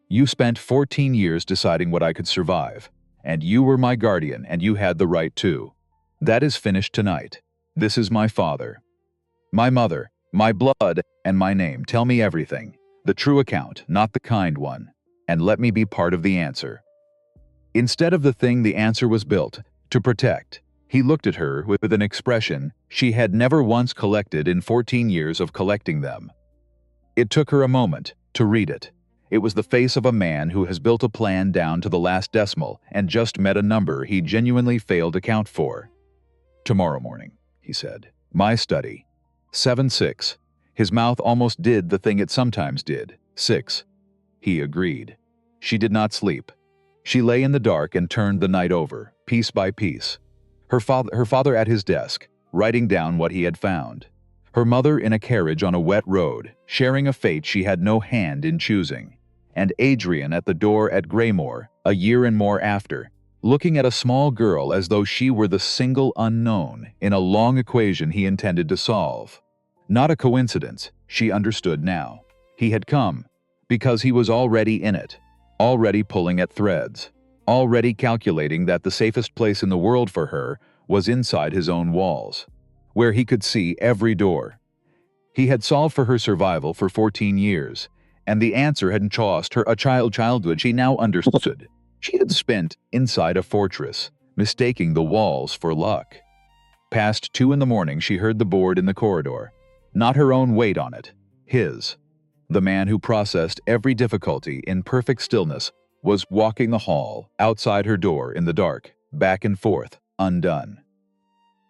A: You spent 14 years deciding what I could survive, and you were my guardian, and you had the right to. That is finished tonight. This is my father. My mother, my blood, and my name. Tell me everything. The true account, not the kind one. And let me be part of the answer." Instead of the thing the answer was built to protect, he looked at her with an expression she had never once collected in 14 years of collecting them. It took her a moment to read it. It was the face of a man who has built a plan down to the last decimal and just met a number he genuinely failed to count for. "Tomorrow morning," he said. "My study. 7-6. His mouth almost did the thing it sometimes did. 6. He agreed. She did not sleep. She lay in the dark and turned the night over, piece by piece. Her father at his desk, writing down what he had found. Her mother in a carriage on a wet road, sharing a fate she had no hand in choosing. And Adrian at the door at Greymore, a year and more after, looking at a small girl as though she were the single unknown in a long equation he intended to solve. Not a coincidence, she understood now. He had come because he was already in it, already pulling at threads, already calculating that the safest place in the world for her was inside his own walls, where he could see every door. He had solved for her survival for 14 years, and the answer had cost her a childhood she now understood. She had spent inside a fortress, mistaking the walls for luck. Past 2 in the morning, she heard the board in the corridor. Not her own weight on it, his. The man who processed every difficulty in perfect stillness was walking the hall, outside her door in the dark, back and forth, undone.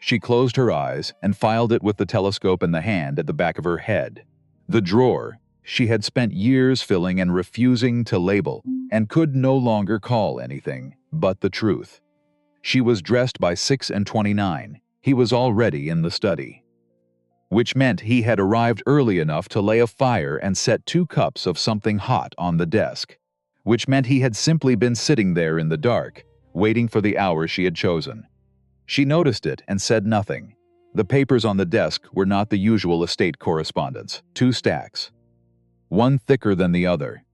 A: She closed her eyes and filed it with the telescope in the hand at the back of her head. The drawer she had spent years filling and refusing to label, and could no longer call anything but the truth. She was dressed by 6:29. He was already in the study, which meant he had arrived early enough to lay a fire and set 2 cups of something hot on the desk, which meant he had simply been sitting there in the dark, waiting for the hour she had chosen. She noticed it and said nothing. The papers on the desk were not the usual estate correspondence, 2 stacks, one thicker than the other.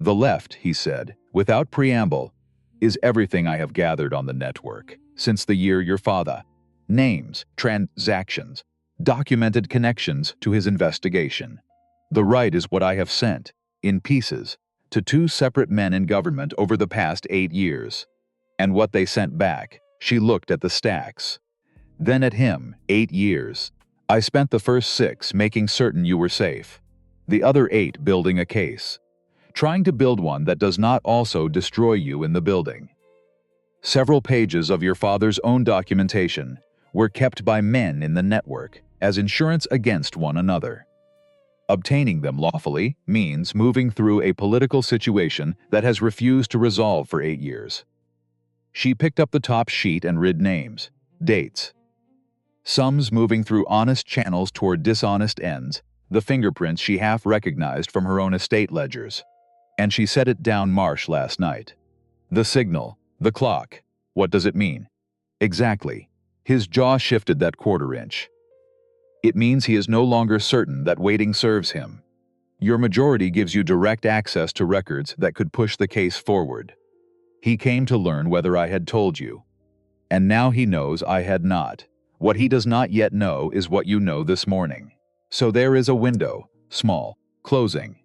A: The left, he said, without preamble, is everything I have gathered on the network since the year your father. Names, transactions, documented connections to his investigation. The right is what I have sent, in pieces, to 2 separate men in government over the past 8 years. And what they sent back, she looked at the stacks. Then at him, 8 years. I spent the first 6 making certain you were safe. The other 8 building a case. Trying to build one that does not also destroy you in the building. Several pages of your father's own documentation were kept by men in the network as insurance against one another. Obtaining them lawfully means moving through a political situation that has refused to resolve for 8 years. She picked up the top sheet and read names, dates. Sums moving through honest channels toward dishonest ends, the fingerprints she half recognized from her own estate ledgers. And she set it down Marsh last night. The signal, the clock, what does it mean? Exactly. His jaw shifted that quarter-inch. It means he is no longer certain that waiting serves him. Your majority gives you direct access to records that could push the case forward. He came to learn whether I had told you. And now he knows I had not. What he does not yet know is what you know this morning. So there is a window, small, closing,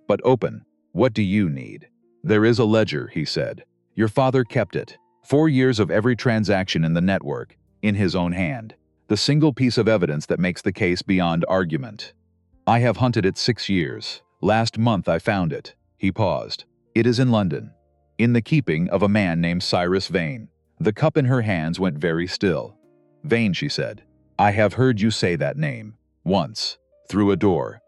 A: but open. What do you need? There is a ledger, he said. Your father kept it. 4 years of every transaction in the network, in his own hand. The single piece of evidence that makes the case beyond argument. I have hunted it 6 years. Last month I found it. He paused. It is in London, in the keeping of a man named Cyrus Vane. The cup in her hands went very still. Vane, she said. I have heard you say that name. Once, through a door.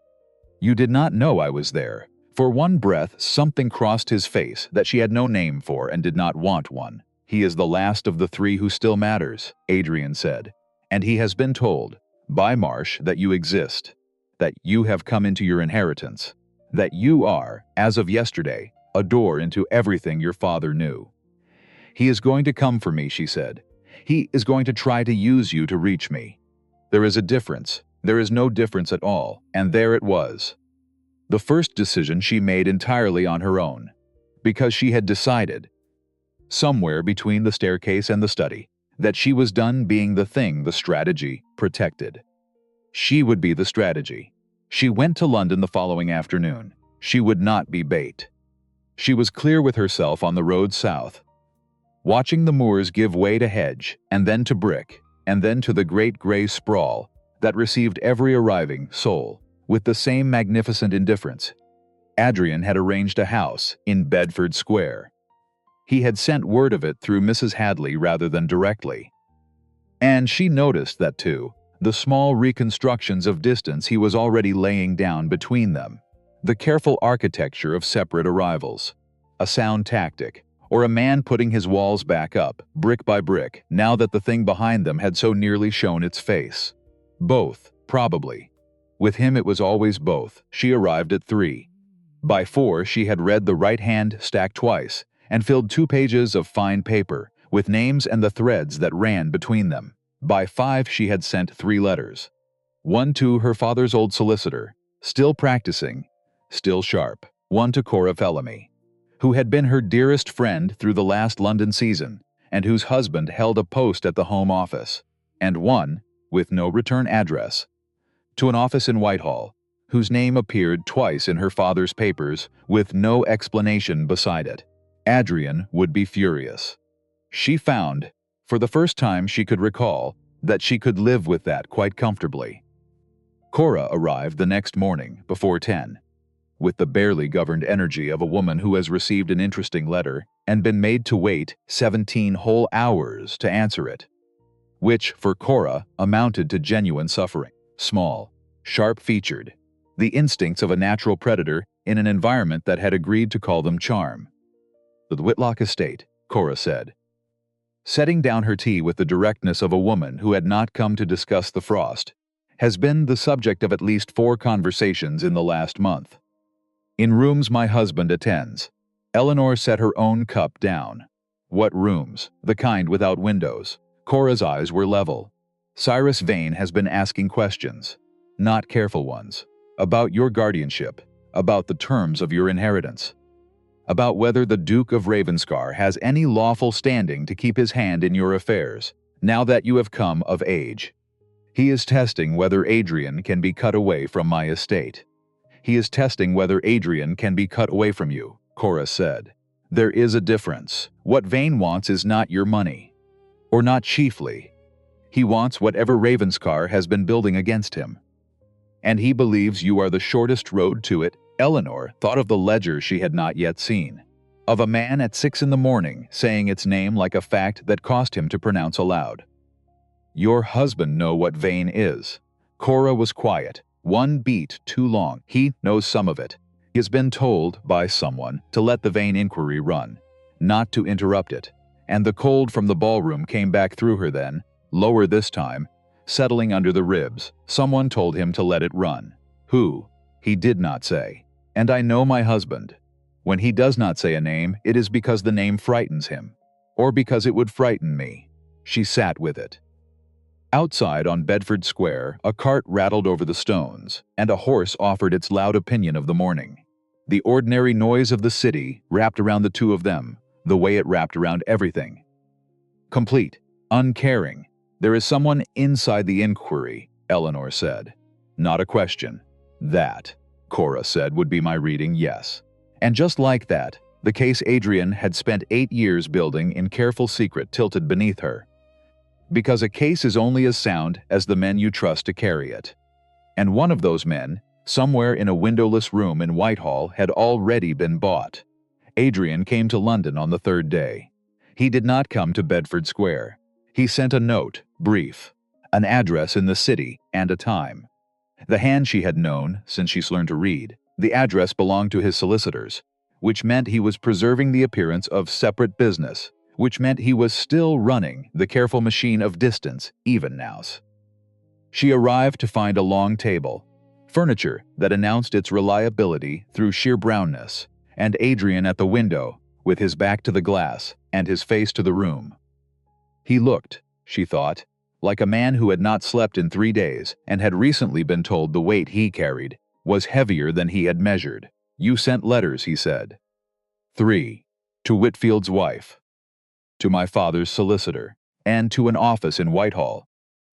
A: You did not know I was there. For one breath, something crossed his face that she had no name for and did not want one. He is the last of the 3 who still matters, Adrian said. And he has been told, by Marsh, that you exist, that you have come into your inheritance, that you are, as of yesterday, a door into everything your father knew. He is going to come for me, she said. He is going to try to use you to reach me. There is a difference. There is no difference at all, and there it was. The first decision she made entirely on her own, because she had decided, somewhere between the staircase and the study, that she was done being the thing the strategy protected. She would be the strategy. She went to London the following afternoon. She would not be bait. She was clear with herself on the road south, watching the moors give way to hedge, and then to brick, and then to the great gray sprawl that received every arriving soul with the same magnificent indifference. Adrian had arranged a house in Bedford Square. He had sent word of it through Mrs. Hadley rather than directly. And she noticed that too, the small reconstructions of distance he was already laying down between them, the careful architecture of separate arrivals, a sound tactic, or a man putting his walls back up, brick by brick, now that the thing behind them had so nearly shown its face. Both, probably. With him it was always both. She arrived at 3. By 4 she had read the right hand stack twice, and filled 2 pages of fine paper, with names and the threads that ran between them. By 5 she had sent 3 letters. One to her father's old solicitor, still practicing, still sharp. One to Cora Fellamy, who had been her dearest friend through the last London season, and whose husband held a post at the Home Office. And one, with no return address, to an office in Whitehall, whose name appeared twice in her father's papers with no explanation beside it. Adrian would be furious. She found, for the first time she could recall, that she could live with that quite comfortably. Cora arrived the next morning before 10. with the barely governed energy of a woman who has received an interesting letter and been made to wait 17 whole hours to answer it, which, for Cora, amounted to genuine suffering. Small, sharp-featured, the instincts of a natural predator in an environment that had agreed to call them charm. The Whitlock estate, Cora said, setting down her tea with the directness of a woman who had not come to discuss the frost, has been the subject of at least 4 conversations in the last month. In rooms my husband attends. Eleanor set her own cup down. What rooms? The kind without windows. Cora's eyes were level. Cyrus Vane has been asking questions, not careful ones, about your guardianship, about the terms of your inheritance, about whether the Duke of Ravenscar has any lawful standing to keep his hand in your affairs, now that you have come of age. He is testing whether Adrian can be cut away from my estate. He is testing whether Adrian can be cut away from you, Cora said. There is a difference. What Vane wants is not your money. Or not chiefly. He wants whatever Ravenscar has been building against him. And he believes you are the shortest road to it. Eleanor thought of the ledger she had not yet seen, of a man at 6 in the morning saying its name like a fact that cost him to pronounce aloud. Your husband know what Vane is. Cora was quiet, one beat too long. He knows some of it. He has been told by someone to let the Vane inquiry run, not to interrupt it, and the cold from the ballroom came back through her then, lower this time, settling under the ribs. Someone told him to let it run. Who? He did not say. And I know my husband. When he does not say a name, it is because the name frightens him, or because it would frighten me. She sat with it. Outside on Bedford Square, a cart rattled over the stones, and a horse offered its loud opinion of the morning. The ordinary noise of the city wrapped around the two of them, the way it wrapped around everything. Complete, uncaring. There is someone inside the inquiry, Eleanor said. Not a question. That, Cora said, would be my reading, yes. And just like that, the case Adrian had spent 8 years building in careful secret tilted beneath her. Because a case is only as sound as the men you trust to carry it. And one of those men, somewhere in a windowless room in Whitehall, had already been bought. Adrian came to London on the 3rd day. He did not come to Bedford Square. He sent a note, brief, an address in the city, and a time. The hand she had known since she's learned to read. The address belonged to his solicitors, which meant he was preserving the appearance of separate business, which meant he was still running the careful machine of distance, even now. She arrived to find a long table, furniture that announced its reliability through sheer brownness, and Adrian at the window, with his back to the glass and his face to the room. He looked, she thought, like a man who had not slept in 3 days and had recently been told the weight he carried was heavier than he had measured. You sent letters, he said. 3. To Whitfield's wife, to my father's solicitor, and to an office in Whitehall,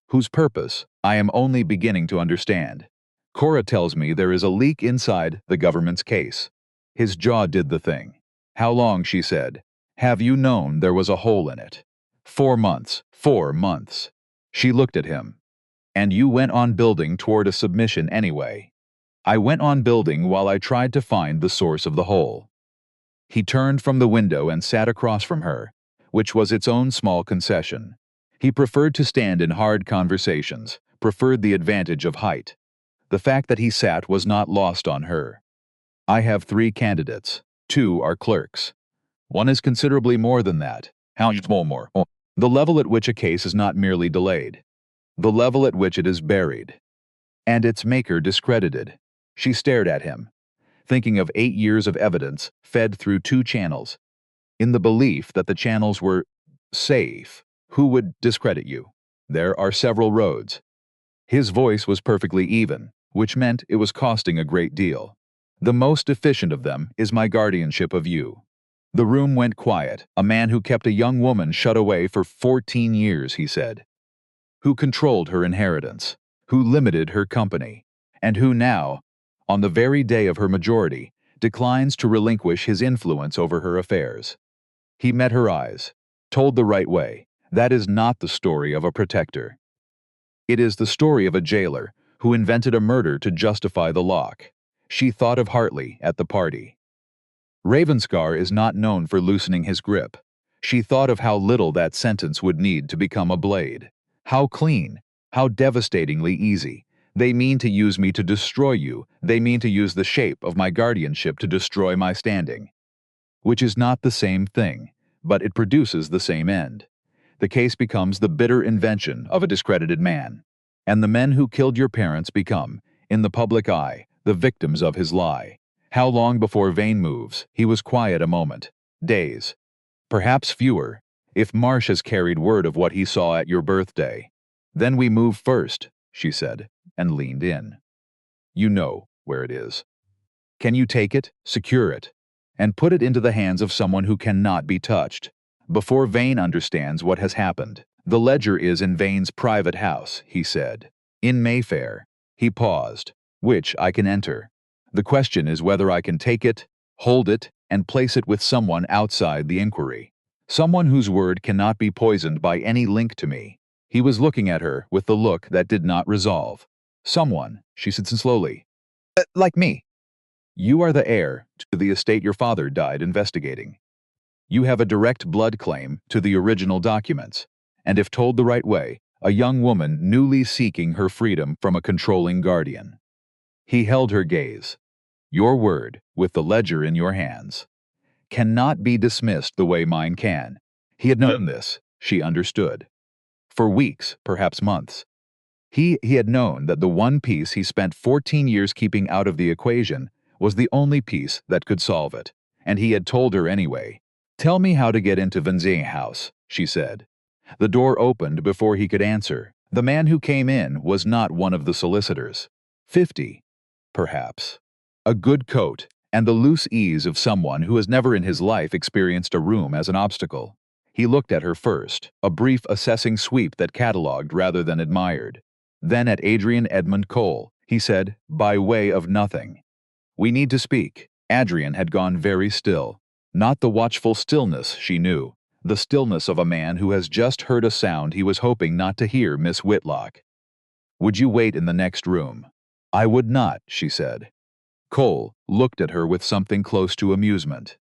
A: whose purpose I am only beginning to understand. Cora tells me there is a leak inside the government's case. His jaw did the thing. How long, she said, have you known there was a hole in it? 4 months. 4 months. She looked at him. And you went on building toward a submission anyway. I went on building while I tried to find the source of the hole. He turned from the window and sat across from her, which was its own small concession. He preferred to stand in hard conversations, preferred the advantage of height. The fact that he sat was not lost on her. I have 3 candidates. 2 are clerks. 1 is considerably more than that. How much more? The level at which a case is not merely delayed. The level at which it is buried. And its maker discredited. She stared at him, thinking of 8 years of evidence fed through 2 channels, in the belief that the channels were safe. Who would discredit you? There are several roads. His voice was perfectly even, which meant it was costing a great deal. The most efficient of them is my guardianship of you. The room went quiet. A man who kept a young woman shut away for 14 years, he said. Who controlled her inheritance, who limited her company, and who now, on the very day of her majority, declines to relinquish his influence over her affairs. He met her eyes, told the right way. That is not the story of a protector. It is the story of a jailer who invented a murder to justify the lock. She thought of Hartley at the party. Ravenscar is not known for loosening his grip. She thought of how little that sentence would need to become a blade. How clean, how devastatingly easy. They mean to use me to destroy you. They mean to use the shape of my guardianship to destroy my standing. Which is not the same thing, but it produces the same end. The case becomes the bitter invention of a discredited man. And the men who killed your parents become, in the public eye, the victims of his lie. How long before Vane moves? He was quiet a moment. Days. Perhaps fewer, if Marsh has carried word of what he saw at your birthday. Then we move first, she said, and leaned in. You know where it is. Can you take it, secure it, and put it into the hands of someone who cannot be touched? Before Vane understands what has happened, the ledger is in Vane's private house, he said. In Mayfair. He paused. Which I can enter. The question is whether I can take it, hold it, and place it with someone outside the inquiry. Someone whose word cannot be poisoned by any link to me. He was looking at her with the look that did not resolve. Someone, she said slowly. Like me. You are the heir to the estate your father died investigating. You have a direct blood claim to the original documents, and if told the right way, a young woman newly seeking her freedom from a controlling guardian. He held her gaze. Your word, with the ledger in your hands, cannot be dismissed the way mine can. He had known this, she understood. For weeks, perhaps months. He had known that the one piece he spent 14 years keeping out of the equation was the only piece that could solve it, and he had told her anyway. Tell me how to get into Vinzing house, she said. The door opened before he could answer. The man who came in was not one of the solicitors. 50. Perhaps. A good coat, and the loose ease of someone who has never in his life experienced a room as an obstacle. He looked at her first, a brief assessing sweep that catalogued rather than admired. Then at Adrian Edmund Cole, he said, by way of nothing. We need to speak. Adrian had gone very still. Not the watchful stillness she knew, the stillness of a man who has just heard a sound he was hoping not to hear, Miss Whitlock. Would you wait in the next room? I would not, she said. Cole looked at her with something close to amusement.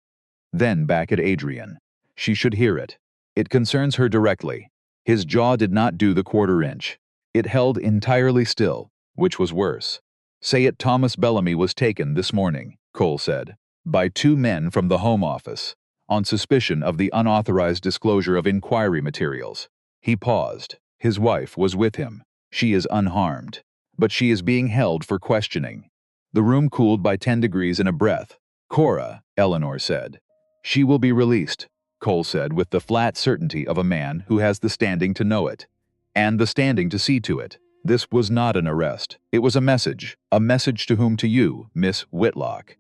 A: Then back at Adrian. She should hear it. It concerns her directly. His jaw did not do the quarter-inch. It held entirely still, which was worse. Say it Thomas Bellamy was taken this morning, Cole said, by 2 men from the Home Office, on suspicion of the unauthorized disclosure of inquiry materials. He paused. His wife was with him. She is unharmed, but she is being held for questioning. The room cooled by 10 degrees in a breath. Cora, Eleanor said. She will be released, Cole said with the flat certainty of a man who has the standing to know it, and the standing to see to it. This was not an arrest. It was a message to whom? To you, Miss Whitlock.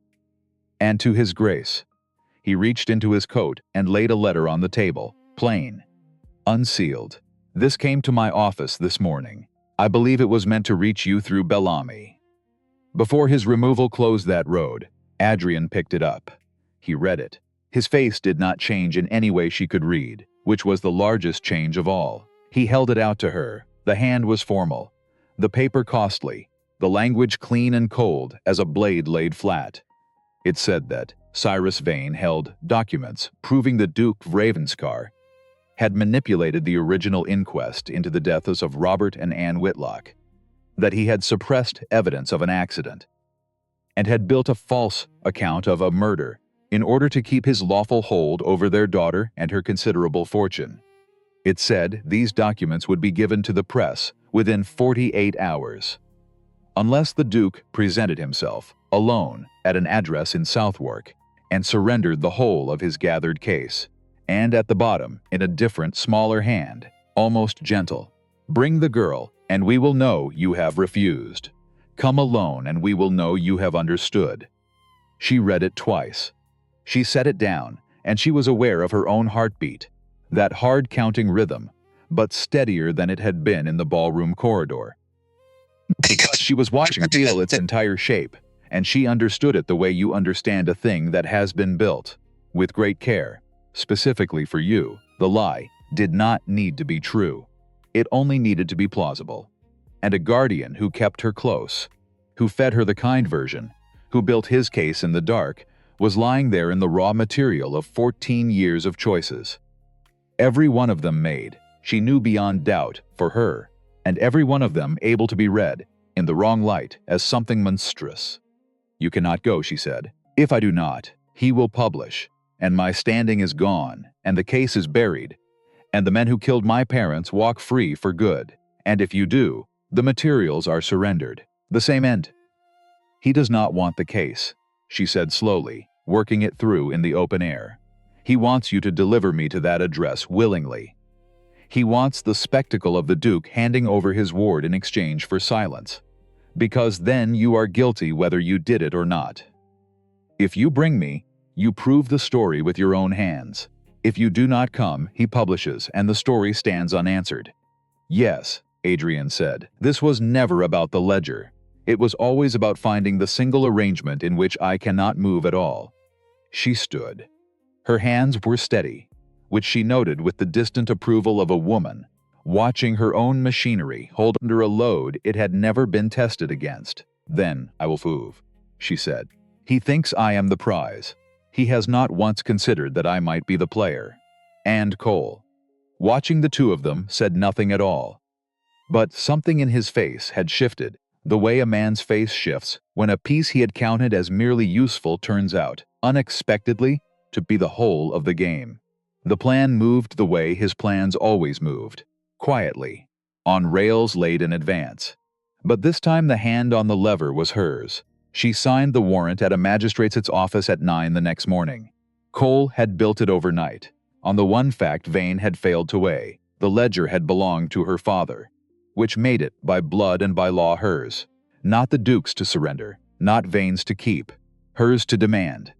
A: And to His Grace. He reached into his coat and laid a letter on the table, plain, unsealed. This came to my office this morning. I believe it was meant to reach you through Bellamy. Before his removal closed that road, Adrian picked it up. He read it. His face did not change in any way she could read, which was the largest change of all. He held it out to her. The hand was formal, the paper costly, the language clean and cold as a blade laid flat. It said that Cyrus Vane held documents proving the Duke of Ravenscar had manipulated the original inquest into the deaths of Robert and Anne Whitlock, that he had suppressed evidence of an accident, and had built a false account of a murder in order to keep his lawful hold over their daughter and her considerable fortune. It said these documents would be given to the press within 48 hours, unless the Duke presented himself alone at an address in Southwark and surrendered the whole of his gathered case. And at the bottom, in a different, smaller hand, almost gentle, bring the girl, and we will know you have refused. Come alone, and we will know you have understood. She read it twice. She set it down, and she was aware of her own heartbeat, that hard-counting rhythm, but steadier than it had been in the ballroom corridor. Because she was watching it feel its entire shape, and she understood it the way you understand a thing that has been built, with great care. Specifically for you, the lie did not need to be true. It only needed to be plausible. And a guardian who kept her close, who fed her the kind version, who built his case in the dark, was lying there in the raw material of 14 years of choices. Every one of them made, she knew beyond doubt, for her, and every one of them able to be read, in the wrong light, as something monstrous. "You cannot go," she said. "If I do not, he will publish, and my standing is gone, and the case is buried, and the men who killed my parents walk free for good, and if you do, the materials are surrendered. The same end." "He does not want the case," she said slowly, working it through in the open air. "He wants you to deliver me to that address willingly. He wants the spectacle of the Duke handing over his ward in exchange for silence, because then you are guilty whether you did it or not. If you bring me, you prove the story with your own hands. If you do not come, he publishes, and the story stands unanswered." "Yes," Adrian said, "this was never about the ledger. It was always about finding the single arrangement in which I cannot move at all." She stood. Her hands were steady, which she noted with the distant approval of a woman, watching her own machinery hold under a load it had never been tested against. "Then I will move," she said. "He thinks I am the prize. He has not once considered that I might be the player." And Cole, watching the two of them, said nothing at all. But something in his face had shifted, the way a man's face shifts when a piece he had counted as merely useful turns out, unexpectedly, to be the whole of the game. The plan moved the way his plans always moved, quietly, on rails laid in advance. But this time the hand on the lever was hers. She signed the warrant at a magistrate's office at 9 the next morning. Cole had built it overnight. On the one fact Vane had failed to weigh, the ledger had belonged to her father, which made it, by blood and by law, hers. Not the Duke's to surrender, not Vane's to keep, hers to demand.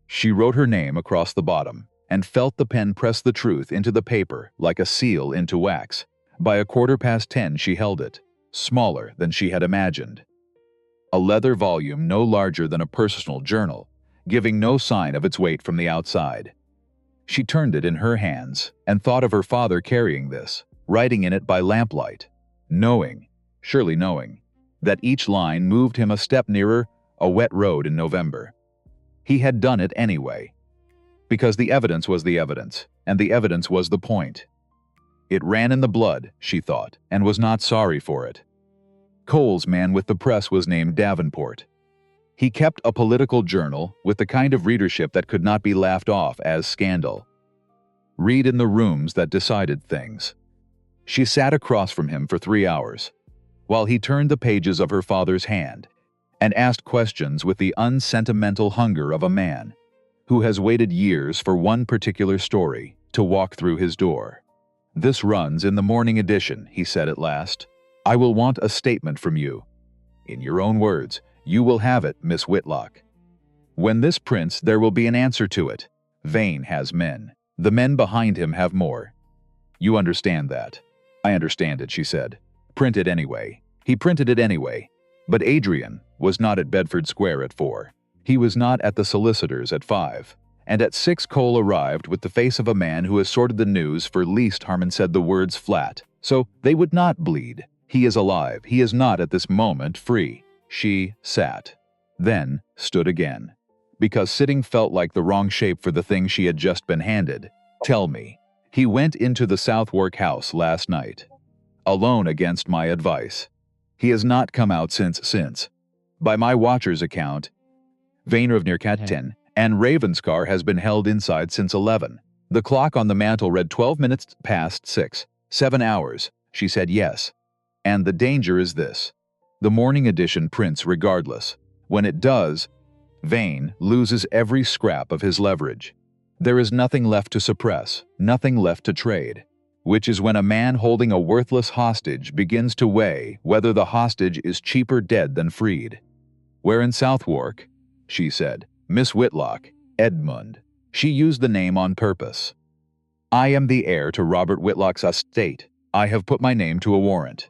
A: She wrote her name across the bottom, and felt the pen press the truth into the paper like a seal into wax. By 10:15 she held it, smaller than she had imagined. A leather volume no larger than a personal journal, giving no sign of its weight from the outside. She turned it in her hands and thought of her father carrying this, writing in it by lamplight, knowing, surely knowing, that each line moved him a step nearer a wet road in November. He had done it anyway, because the evidence was the evidence, and the evidence was the point. It ran in the blood, she thought, and was not sorry for it. Cole's man with the press was named Davenport. He kept a political journal with the kind of readership that could not be laughed off as scandal. Read in the rooms that decided things. She sat across from him for 3 hours, while he turned the pages of her father's hand and asked questions with the unsentimental hunger of a man who has waited years for one particular story to walk through his door. "This runs in the morning edition," he said at last. "I will want a statement from you. In your own words, you will have it, Miss Whitlock. When this prints, there will be an answer to it. Vane has men. The men behind him have more. You understand that?" "I understand it," she said. "Print it anyway." He printed it anyway. But Adrian was not at Bedford Square at 4. He was not at the solicitor's at 5. And at 6 Cole arrived with the face of a man who has sorted the news for least Harmon said the words flat, so they would not bleed. He is alive. He is not at this moment free. She sat, then stood again, because sitting felt like the wrong shape for the thing she had just been handed. "Tell me." "He went into the Southwark house last night, alone against my advice. He has not come out since. By my watcher's account, Vane of near 10, and Ravenscar has been held inside since 11. The clock on the mantel read 12 minutes past 6. 7 hours." She said yes. "And the danger is this. The morning edition prints regardless. When it does, Vane loses every scrap of his leverage. There is nothing left to suppress, nothing left to trade, which is when a man holding a worthless hostage begins to weigh whether the hostage is cheaper dead than freed. Where in Southwark?" she said. "Miss Whitlock, Edmund." She used the name on purpose. "I am the heir to Robert Whitlock's estate. I have put my name to a warrant.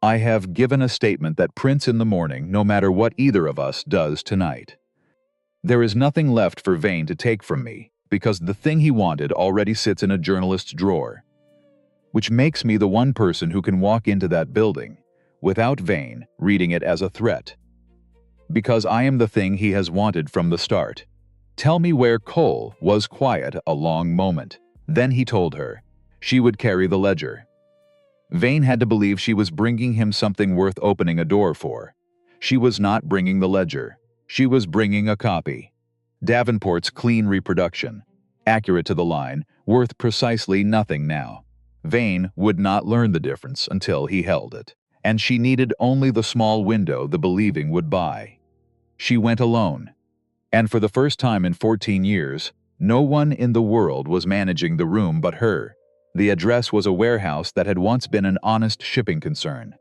A: I have given a statement that prints in the morning no matter what either of us does tonight. There is nothing left for Vane to take from me, because the thing he wanted already sits in a journalist's drawer, which makes me the one person who can walk into that building, without Vane reading it as a threat. Because I am the thing he has wanted from the start. Tell me where Cole was quiet a long moment. Then he told her. She would carry the ledger. Vane had to believe she was bringing him something worth opening a door for. She was not bringing the ledger. She was bringing a copy. Davenport's clean reproduction. Accurate to the line, worth precisely nothing now. Vane would not learn the difference until he held it. And she needed only the small window the believing would buy. She went alone. And for the first time in 14 years, no one in the world was managing the room but her. The address was a warehouse that had once been an honest shipping concern.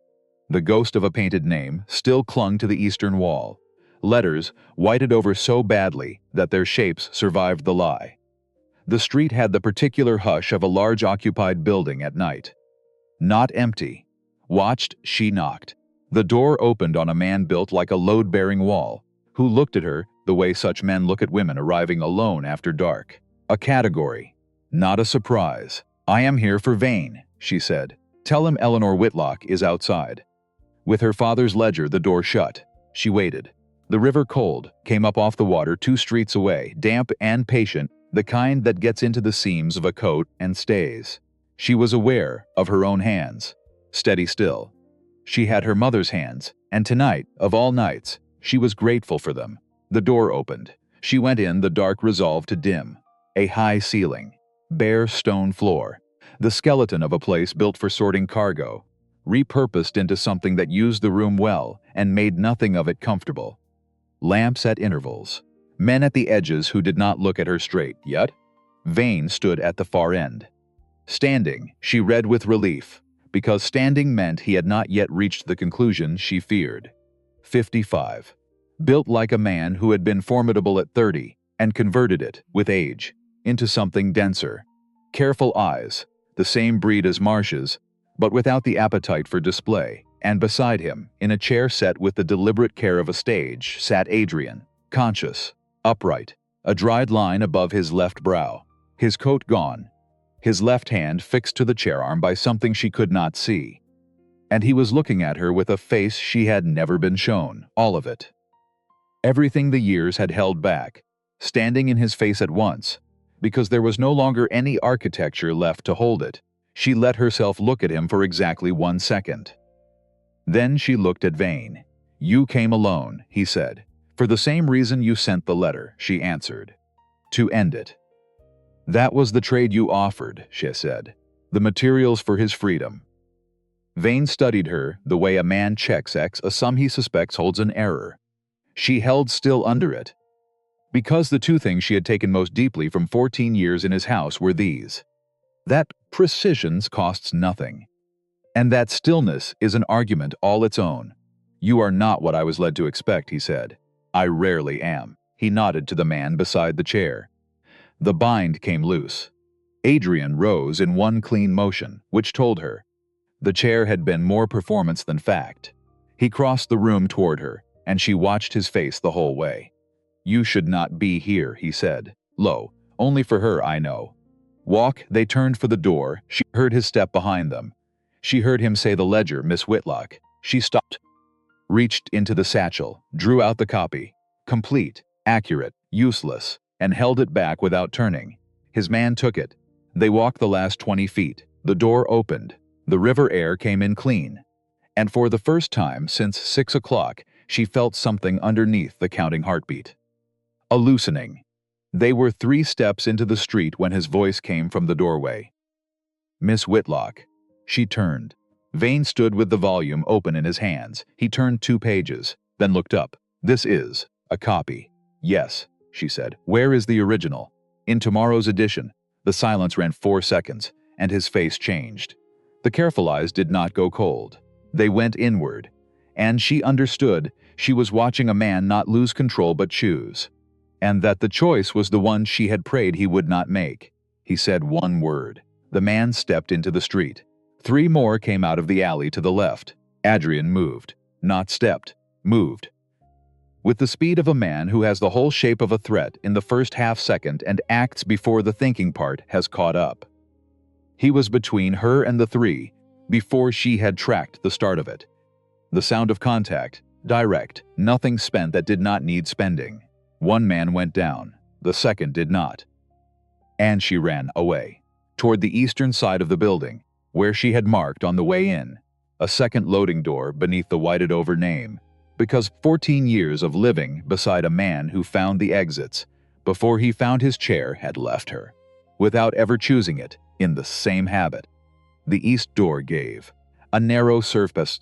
A: The ghost of a painted name still clung to the eastern wall. Letters whited over so badly that their shapes survived the lie. The street had the particular hush of a large occupied building at night. Not empty. Watched, she knocked. The door opened on a man built like a load-bearing wall, who looked at her the way such men look at women arriving alone after dark. A category. Not a surprise. I am here for Vane, she said. Tell him Eleanor Whitlock is outside. With her father's ledger, the door shut. She waited. The river Cold came up off the water 2 streets away, damp and patient, the kind that gets into the seams of a coat and stays. She was aware of her own hands. Steady still. She had her mother's hands, and tonight, of all nights, she was grateful for them. The door opened. She went in, the dark resolve to dim. A high ceiling. Bare stone floor. The skeleton of a place built for sorting cargo. Repurposed into something that used the room well and made nothing of it comfortable. Lamps at intervals. Men at the edges who did not look at her straight, yet Vane stood at the far end. Standing, she read with relief, because standing meant he had not yet reached the conclusion she feared. 55. Built like a man who had been formidable at 30 and converted it, with age, into something denser. Careful eyes, the same breed as Marsh's, but without the appetite for display. And beside him, in a chair set with the deliberate care of a stage, sat Adrian, conscious, upright, a dried line above his left brow, his coat gone, his left hand fixed to the chair arm by something she could not see. And he was looking at her with a face she had never been shown, all of it. Everything the years had held back, standing in his face at once, because there was no longer any architecture left to hold it. She let herself look at him for exactly 1 second. Then she looked at Vane. You came alone, he said. For the same reason you sent the letter, she answered. To end it. That was the trade you offered, she said. The materials for his freedom. Vane studied her the way a man checks a sum he suspects holds an error. She held still under it. Because the 2 things she had taken most deeply from 14 years in his house were these. That precision costs nothing. And that stillness is an argument all its own. You are not what I was led to expect, he said. I rarely am. He nodded to the man beside the chair. The bind came loose. Adrian rose in one clean motion, which told her. The chair had been more performance than fact. He crossed the room toward her, and she watched his face the whole way. You should not be here, he said. Low, only for her, I know. Walk, they turned for the door. She heard his step behind them. She heard him say the ledger, Miss Whitlock. She stopped, reached into the satchel, drew out the copy, complete, accurate, useless, and held it back without turning. His man took it. They walked the last 20 feet. The door opened. The river air came in clean. And for the first time since 6 o'clock, she felt something underneath the counting heartbeat. A loosening. They were 3 steps into the street when his voice came from the doorway. Miss Whitlock. She turned. Vane stood with the volume open in his hands. He turned 2 pages, then looked up. This is a copy. Yes, she said. Where is the original? In tomorrow's edition. The silence ran 4 seconds, and his face changed. The careful eyes did not go cold. They went inward. And she understood she was watching a man not lose control but choose. And that the choice was the one she had prayed he would not make. He said 1 word. The man stepped into the street. 3 more came out of the alley to the left. Adrian moved. Not stepped. Moved. With the speed of a man who has the whole shape of a threat in the first half second and acts before the thinking part has caught up. He was between her and the 3, before she had tracked the start of it. The sound of contact, Direct, nothing spent that did not need spending. One man went down, the second did not. And she ran away, toward the eastern side of the building, where she had marked on the way in, a second loading door beneath the whited-over name, because 14 years of living beside a man who found the exits before he found his chair had left her, without ever choosing it, in the same habit. The east door gave, a narrow surface.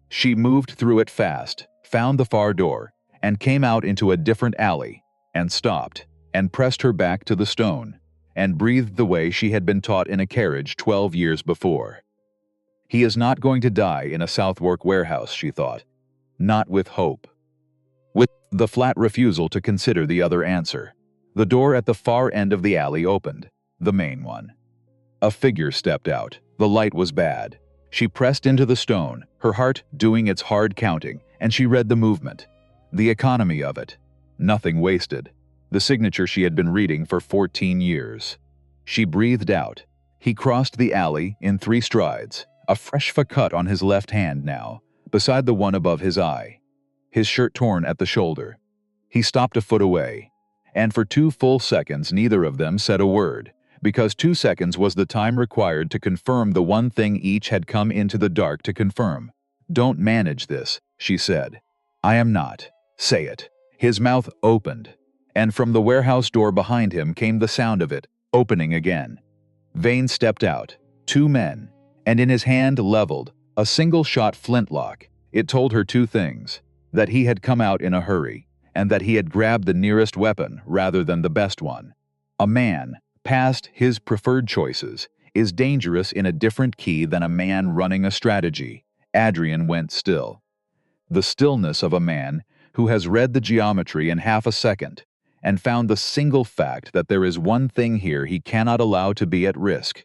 A: She moved through it fast, found the far door, and came out into a different alley, and stopped, and pressed her back to the stone, and breathed the way she had been taught in a carriage 12 years before. He is not going to die in a Southwark warehouse, she thought. Not with hope. With the flat refusal to consider the other answer, the door at the far end of the alley opened, the main one. A figure stepped out. The light was bad. She pressed into the stone, her heart doing its hard counting, and she read the movement, the economy of it. Nothing wasted. The signature she had been reading for 14 years. She breathed out. He crossed the alley in 3 strides, a fresh cut on his left hand now, beside the one above his eye. His shirt torn at the shoulder. He stopped a foot away, and for 2 full seconds neither of them said a word, because 2 seconds was the time required to confirm the one thing each had come into the dark to confirm. "Don't manage this," she said. "I am not. Say it." His mouth opened, and from the warehouse door behind him came the sound of it, opening again. Vane stepped out, 2 men, and in his hand leveled, a single-shot flintlock. It told her 2 things, that he had come out in a hurry, and that he had grabbed the nearest weapon rather than the best one. A man, past his preferred choices, is dangerous in a different key than a man running a strategy. Adrian went still. The stillness of a man who has read the geometry in half a second and found the single fact that there is one thing here he cannot allow to be at risk,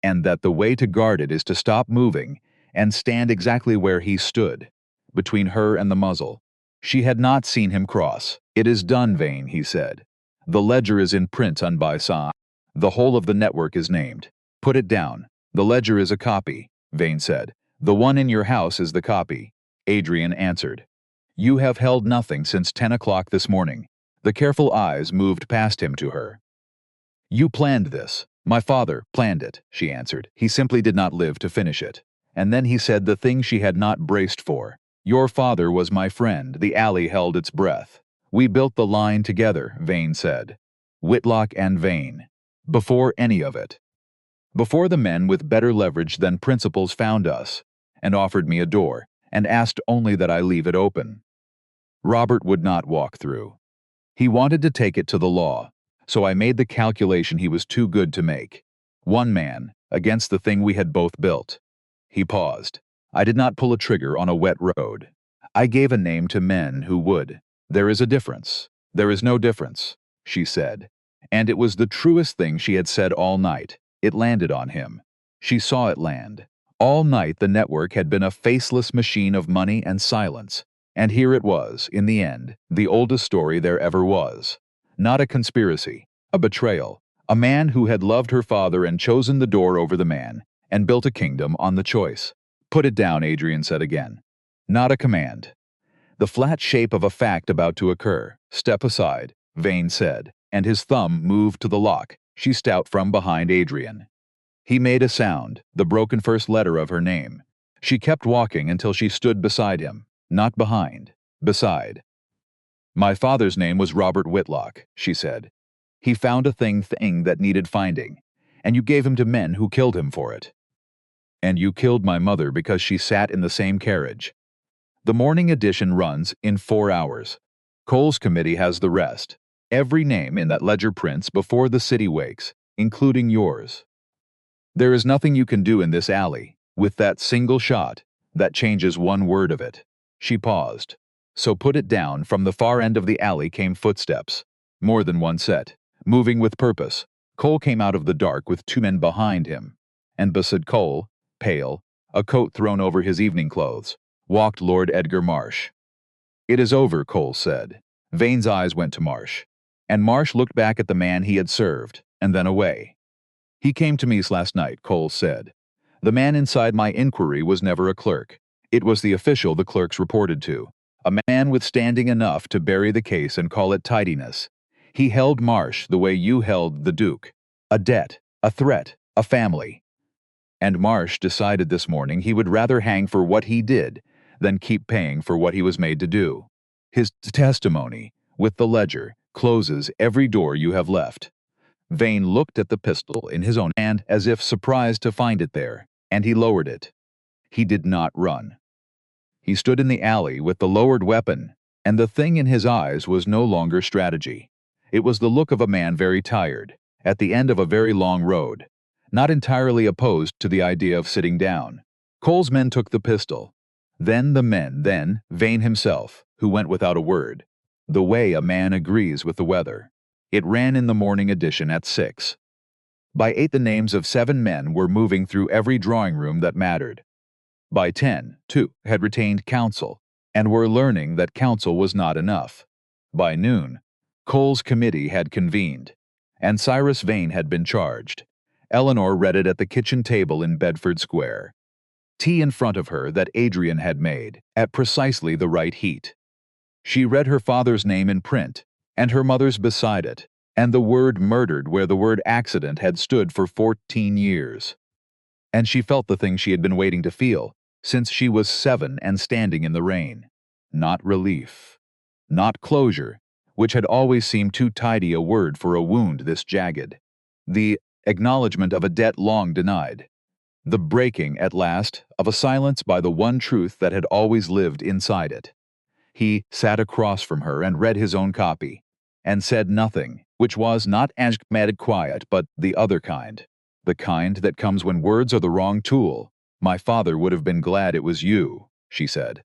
A: and that the way to guard it is to stop moving and stand exactly where he stood, between her and the muzzle. She had not seen him cross. "It is done, Vane," he said. "The ledger is in print on by side. The whole of the network is named. Put it down. The ledger is a copy," Vane said. "The one in your house is the copy," Adrian answered. "You have held nothing since 10 o'clock this morning." The careful eyes moved past him to her. "You planned this." "My father planned it," she answered. "He simply did not live to finish it." And then he said the thing she had not braced for. "Your father was my friend." The alley held its breath. "We built the line together," Vane said. "Whitlock and Vane. Before any of it. Before the men with better leverage than principals found us, and offered me a door, and asked only that I leave it open. Robert would not walk through. He wanted to take it to the law, so I made the calculation he was too good to make. One man, against the thing we had both built." He paused. "I did not pull a trigger on a wet road. I gave a name to men who would. There is a difference." "There is no difference," she said. And it was the truest thing she had said all night. It landed on him. She saw it land. All night the network had been a faceless machine of money and silence. And here it was, in the end, the oldest story there ever was. Not a conspiracy, a betrayal. A man who had loved her father and chosen the door over the man, and built a kingdom on the choice. "Put it down," Adrian said again. Not a command. The flat shape of a fact about to occur. "Step aside," Vane said, and his thumb moved to the lock. She stepped out from behind Adrian. He made a sound, the broken first letter of her name. She kept walking until she stood beside him. Not behind. Beside. "My father's name was Robert Whitlock," she said. "He found a thing that needed finding, and you gave him to men who killed him for it. And you killed my mother because she sat in the same carriage. The morning edition runs in 4 hours. Cole's committee has the rest. Every name in that ledger prints before the city wakes, including yours. There is nothing you can do in this alley, with that single shot, that changes one word of it." She paused. "So put it down." From the far end of the alley came footsteps. More than one set, moving with purpose. Cole came out of the dark with 2 men behind him. And beside Cole, pale, a coat thrown over his evening clothes, walked Lord Edgar Marsh. "It is over," Cole said. Vane's eyes went to Marsh. And Marsh looked back at the man he had served, and then away. "He came to me last night," Cole said. "The man inside my inquiry was never a clerk. It was the official the clerks reported to. A man withstanding enough to bury the case and call it tidiness. He held Marsh the way you held the Duke. A debt, a threat, a family. And Marsh decided this morning he would rather hang for what he did than keep paying for what he was made to do. His testimony, with the ledger, closes every door you have left. Vane looked at the pistol in his own hand as if surprised to find it there, and he lowered it. He did not run. He stood in the alley with the lowered weapon, and the thing in his eyes was no longer strategy. It was the look of a man very tired, at the end of a very long road, not entirely opposed to the idea of sitting down. Cole's men took the pistol. Then Vane himself, who went without a word. The way a man agrees with the weather. It ran in the morning edition at 6. By 8 the names of 7 men were moving through every drawing room that mattered. By 10, 2 had retained counsel, and were learning that counsel was not enough. By noon, Cole's committee had convened, and Cyrus Vane had been charged. Eleanor read it at the kitchen table in Bedford Square. Tea in front of her that Adrian had made, at precisely the right heat. She read her father's name in print, and her mother's beside it, and the word murdered where the word accident had stood for 14 years. And she felt the thing she had been waiting to feel, since she was 7 and standing in the rain. Not relief. Not closure, which had always seemed too tidy a word for a wound this jagged. The acknowledgement of a debt long denied. The breaking, at last, of a silence by the one truth that had always lived inside it. He sat across from her and read his own copy, and said nothing, which was not mad quiet, but the other kind. The kind that comes when words are the wrong tool. My father would have been glad it was you, she said.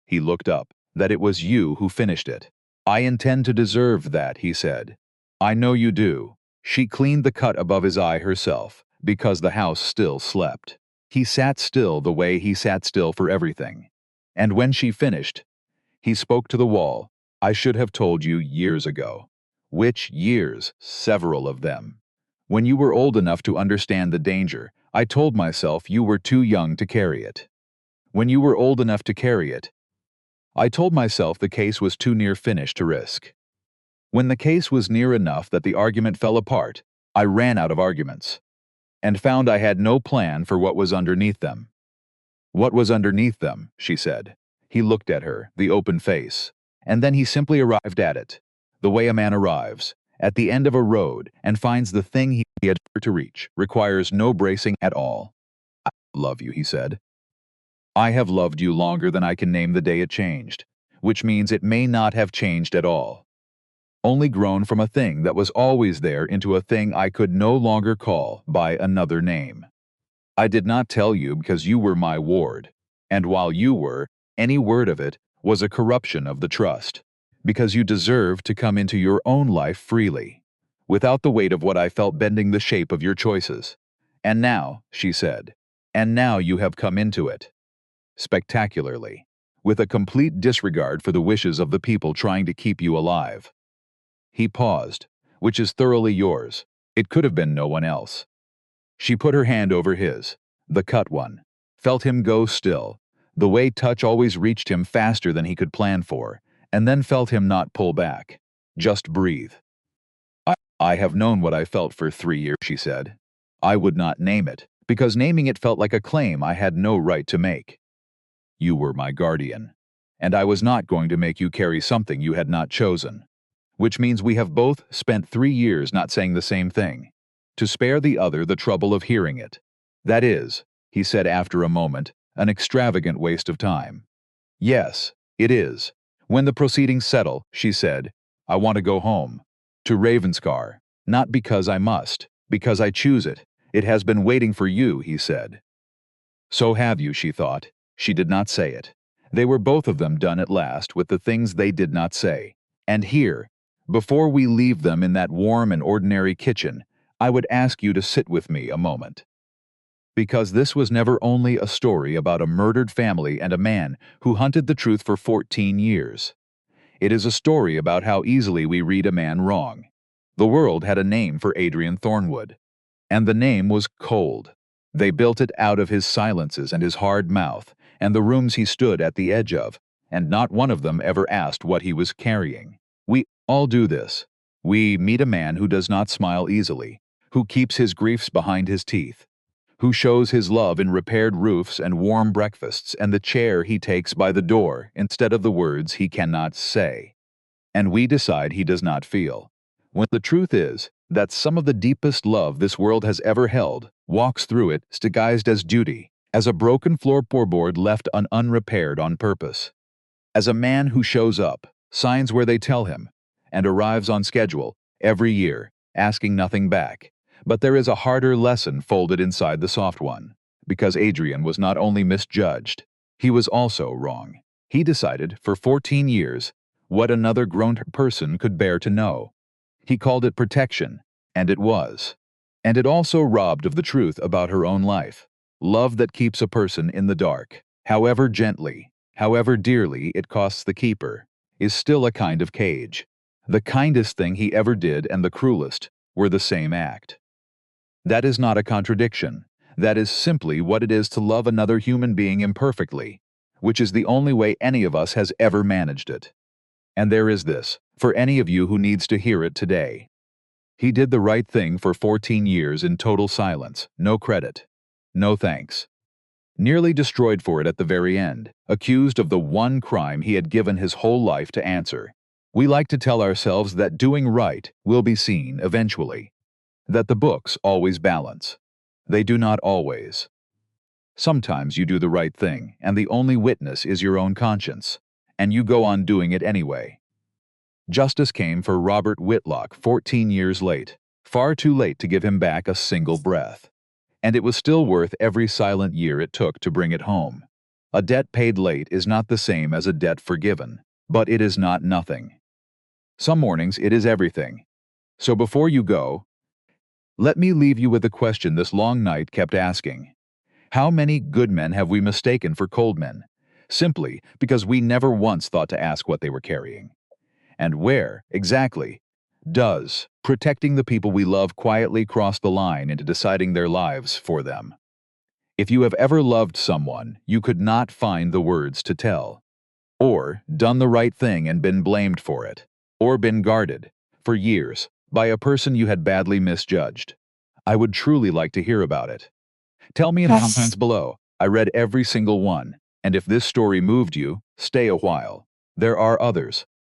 A: He looked up, that it was you who finished it. I intend to deserve that, he said. I know you do. She cleaned the cut above his eye herself, because the house still slept. He sat still the way he sat still for everything. And when she finished, he spoke to the wall. I should have told you years ago. Which years? Several of them. When you were old enough to understand the danger, I told myself you were too young to carry it. When you were old enough to carry it, I told myself the case was too near finished to risk. When the case was near enough that the argument fell apart, I ran out of arguments, and found I had no plan for what was underneath them. What was underneath them, she said. He looked at her, the open face, and then he simply arrived at it, the way a man arrives, at the end of a road, and finds the thing he had to reach requires no bracing at all. I love you, he said. I have loved you longer than I can name the day it changed, which means it may not have changed at all. Only grown from a thing that was always there into a thing I could no longer call by another name. I did not tell you because you were my ward, and while you were, any word of it was a corruption of the trust, because you deserved to come into your own life freely, without the weight of what I felt bending the shape of your choices. And now, she said, and now you have come into it. Spectacularly, with a complete disregard for the wishes of the people trying to keep you alive. He paused, which is thoroughly yours. It could have been no one else. She put her hand over his, the cut one, felt him go still, the way touch always reached him faster than he could plan for, and then felt him not pull back. Just breathe. I have known what I felt for 3 years, she said. I would not name it, because naming it felt like a claim I had no right to make. You were my guardian, and I was not going to make you carry something you had not chosen. Which means we have both spent 3 years not saying the same thing, to spare the other the trouble of hearing it. That is, he said after a moment, an extravagant waste of time. Yes, it is. When the proceedings settle, she said, I want to go home. To Ravenscar. Not because I must, because I choose it. It has been waiting for you, he said. So have you, she thought. She did not say it. They were both of them done at last with the things they did not say. And here, before we leave them in that warm and ordinary kitchen, I would ask you to sit with me a moment. Because this was never only a story about a murdered family and a man who hunted the truth for 14 years. It is a story about how easily we read a man wrong. The world had a name for Adrian Thornwood, and the name was Cold. They built it out of his silences and his hard mouth, and the rooms he stood at the edge of, and not one of them ever asked what he was carrying. We all do this. We meet a man who does not smile easily, who keeps his griefs behind his teeth, who shows his love in repaired roofs and warm breakfasts and the chair he takes by the door instead of the words he cannot say. And we decide he does not feel. When the truth is that some of the deepest love this world has ever held walks through it disguised as duty, as a broken floorboard left unrepaired on purpose, as a man who shows up, signs where they tell him, and arrives on schedule every year, asking nothing back. But there is a harder lesson folded inside the soft one, because Adrian was not only misjudged, he was also wrong. He decided, for 14 years, what another grown person could bear to know. He called it protection, and it was. And it also robbed of the truth about her own life. Love that keeps a person in the dark, however gently, however dearly it costs the keeper, is still a kind of cage. The kindest thing he ever did and the cruelest were the same act. That is not a contradiction. That is simply what it is to love another human being imperfectly, which is the only way any of us has ever managed it. And there is this, for any of you who needs to hear it today. He did the right thing for 14 years in total silence, no credit, no thanks. Nearly destroyed for it at the very end, accused of the one crime he had given his whole life to answer. We like to tell ourselves that doing right will be seen eventually, that the books always balance. They do not always. Sometimes you do the right thing, and the only witness is your own conscience, and you go on doing it anyway. Justice came for Robert Whitlock 14 years late, far too late to give him back a single breath. And it was still worth every silent year it took to bring it home. A debt paid late is not the same as a debt forgiven, but it is not nothing. Some mornings it is everything. So before you go, let me leave you with a question this long night kept asking. How many good men have we mistaken for cold men, simply because we never once thought to ask what they were carrying? And where, exactly, does protecting the people we love quietly cross the line into deciding their lives for them? If you have ever loved someone you could not find the words to tell, or done the right thing and been blamed for it, or been guarded, for years, by a person you had badly misjudged, I would truly like to hear about it. Tell me in the comments below. I read every single one, and if this story moved you, stay a while. There are others.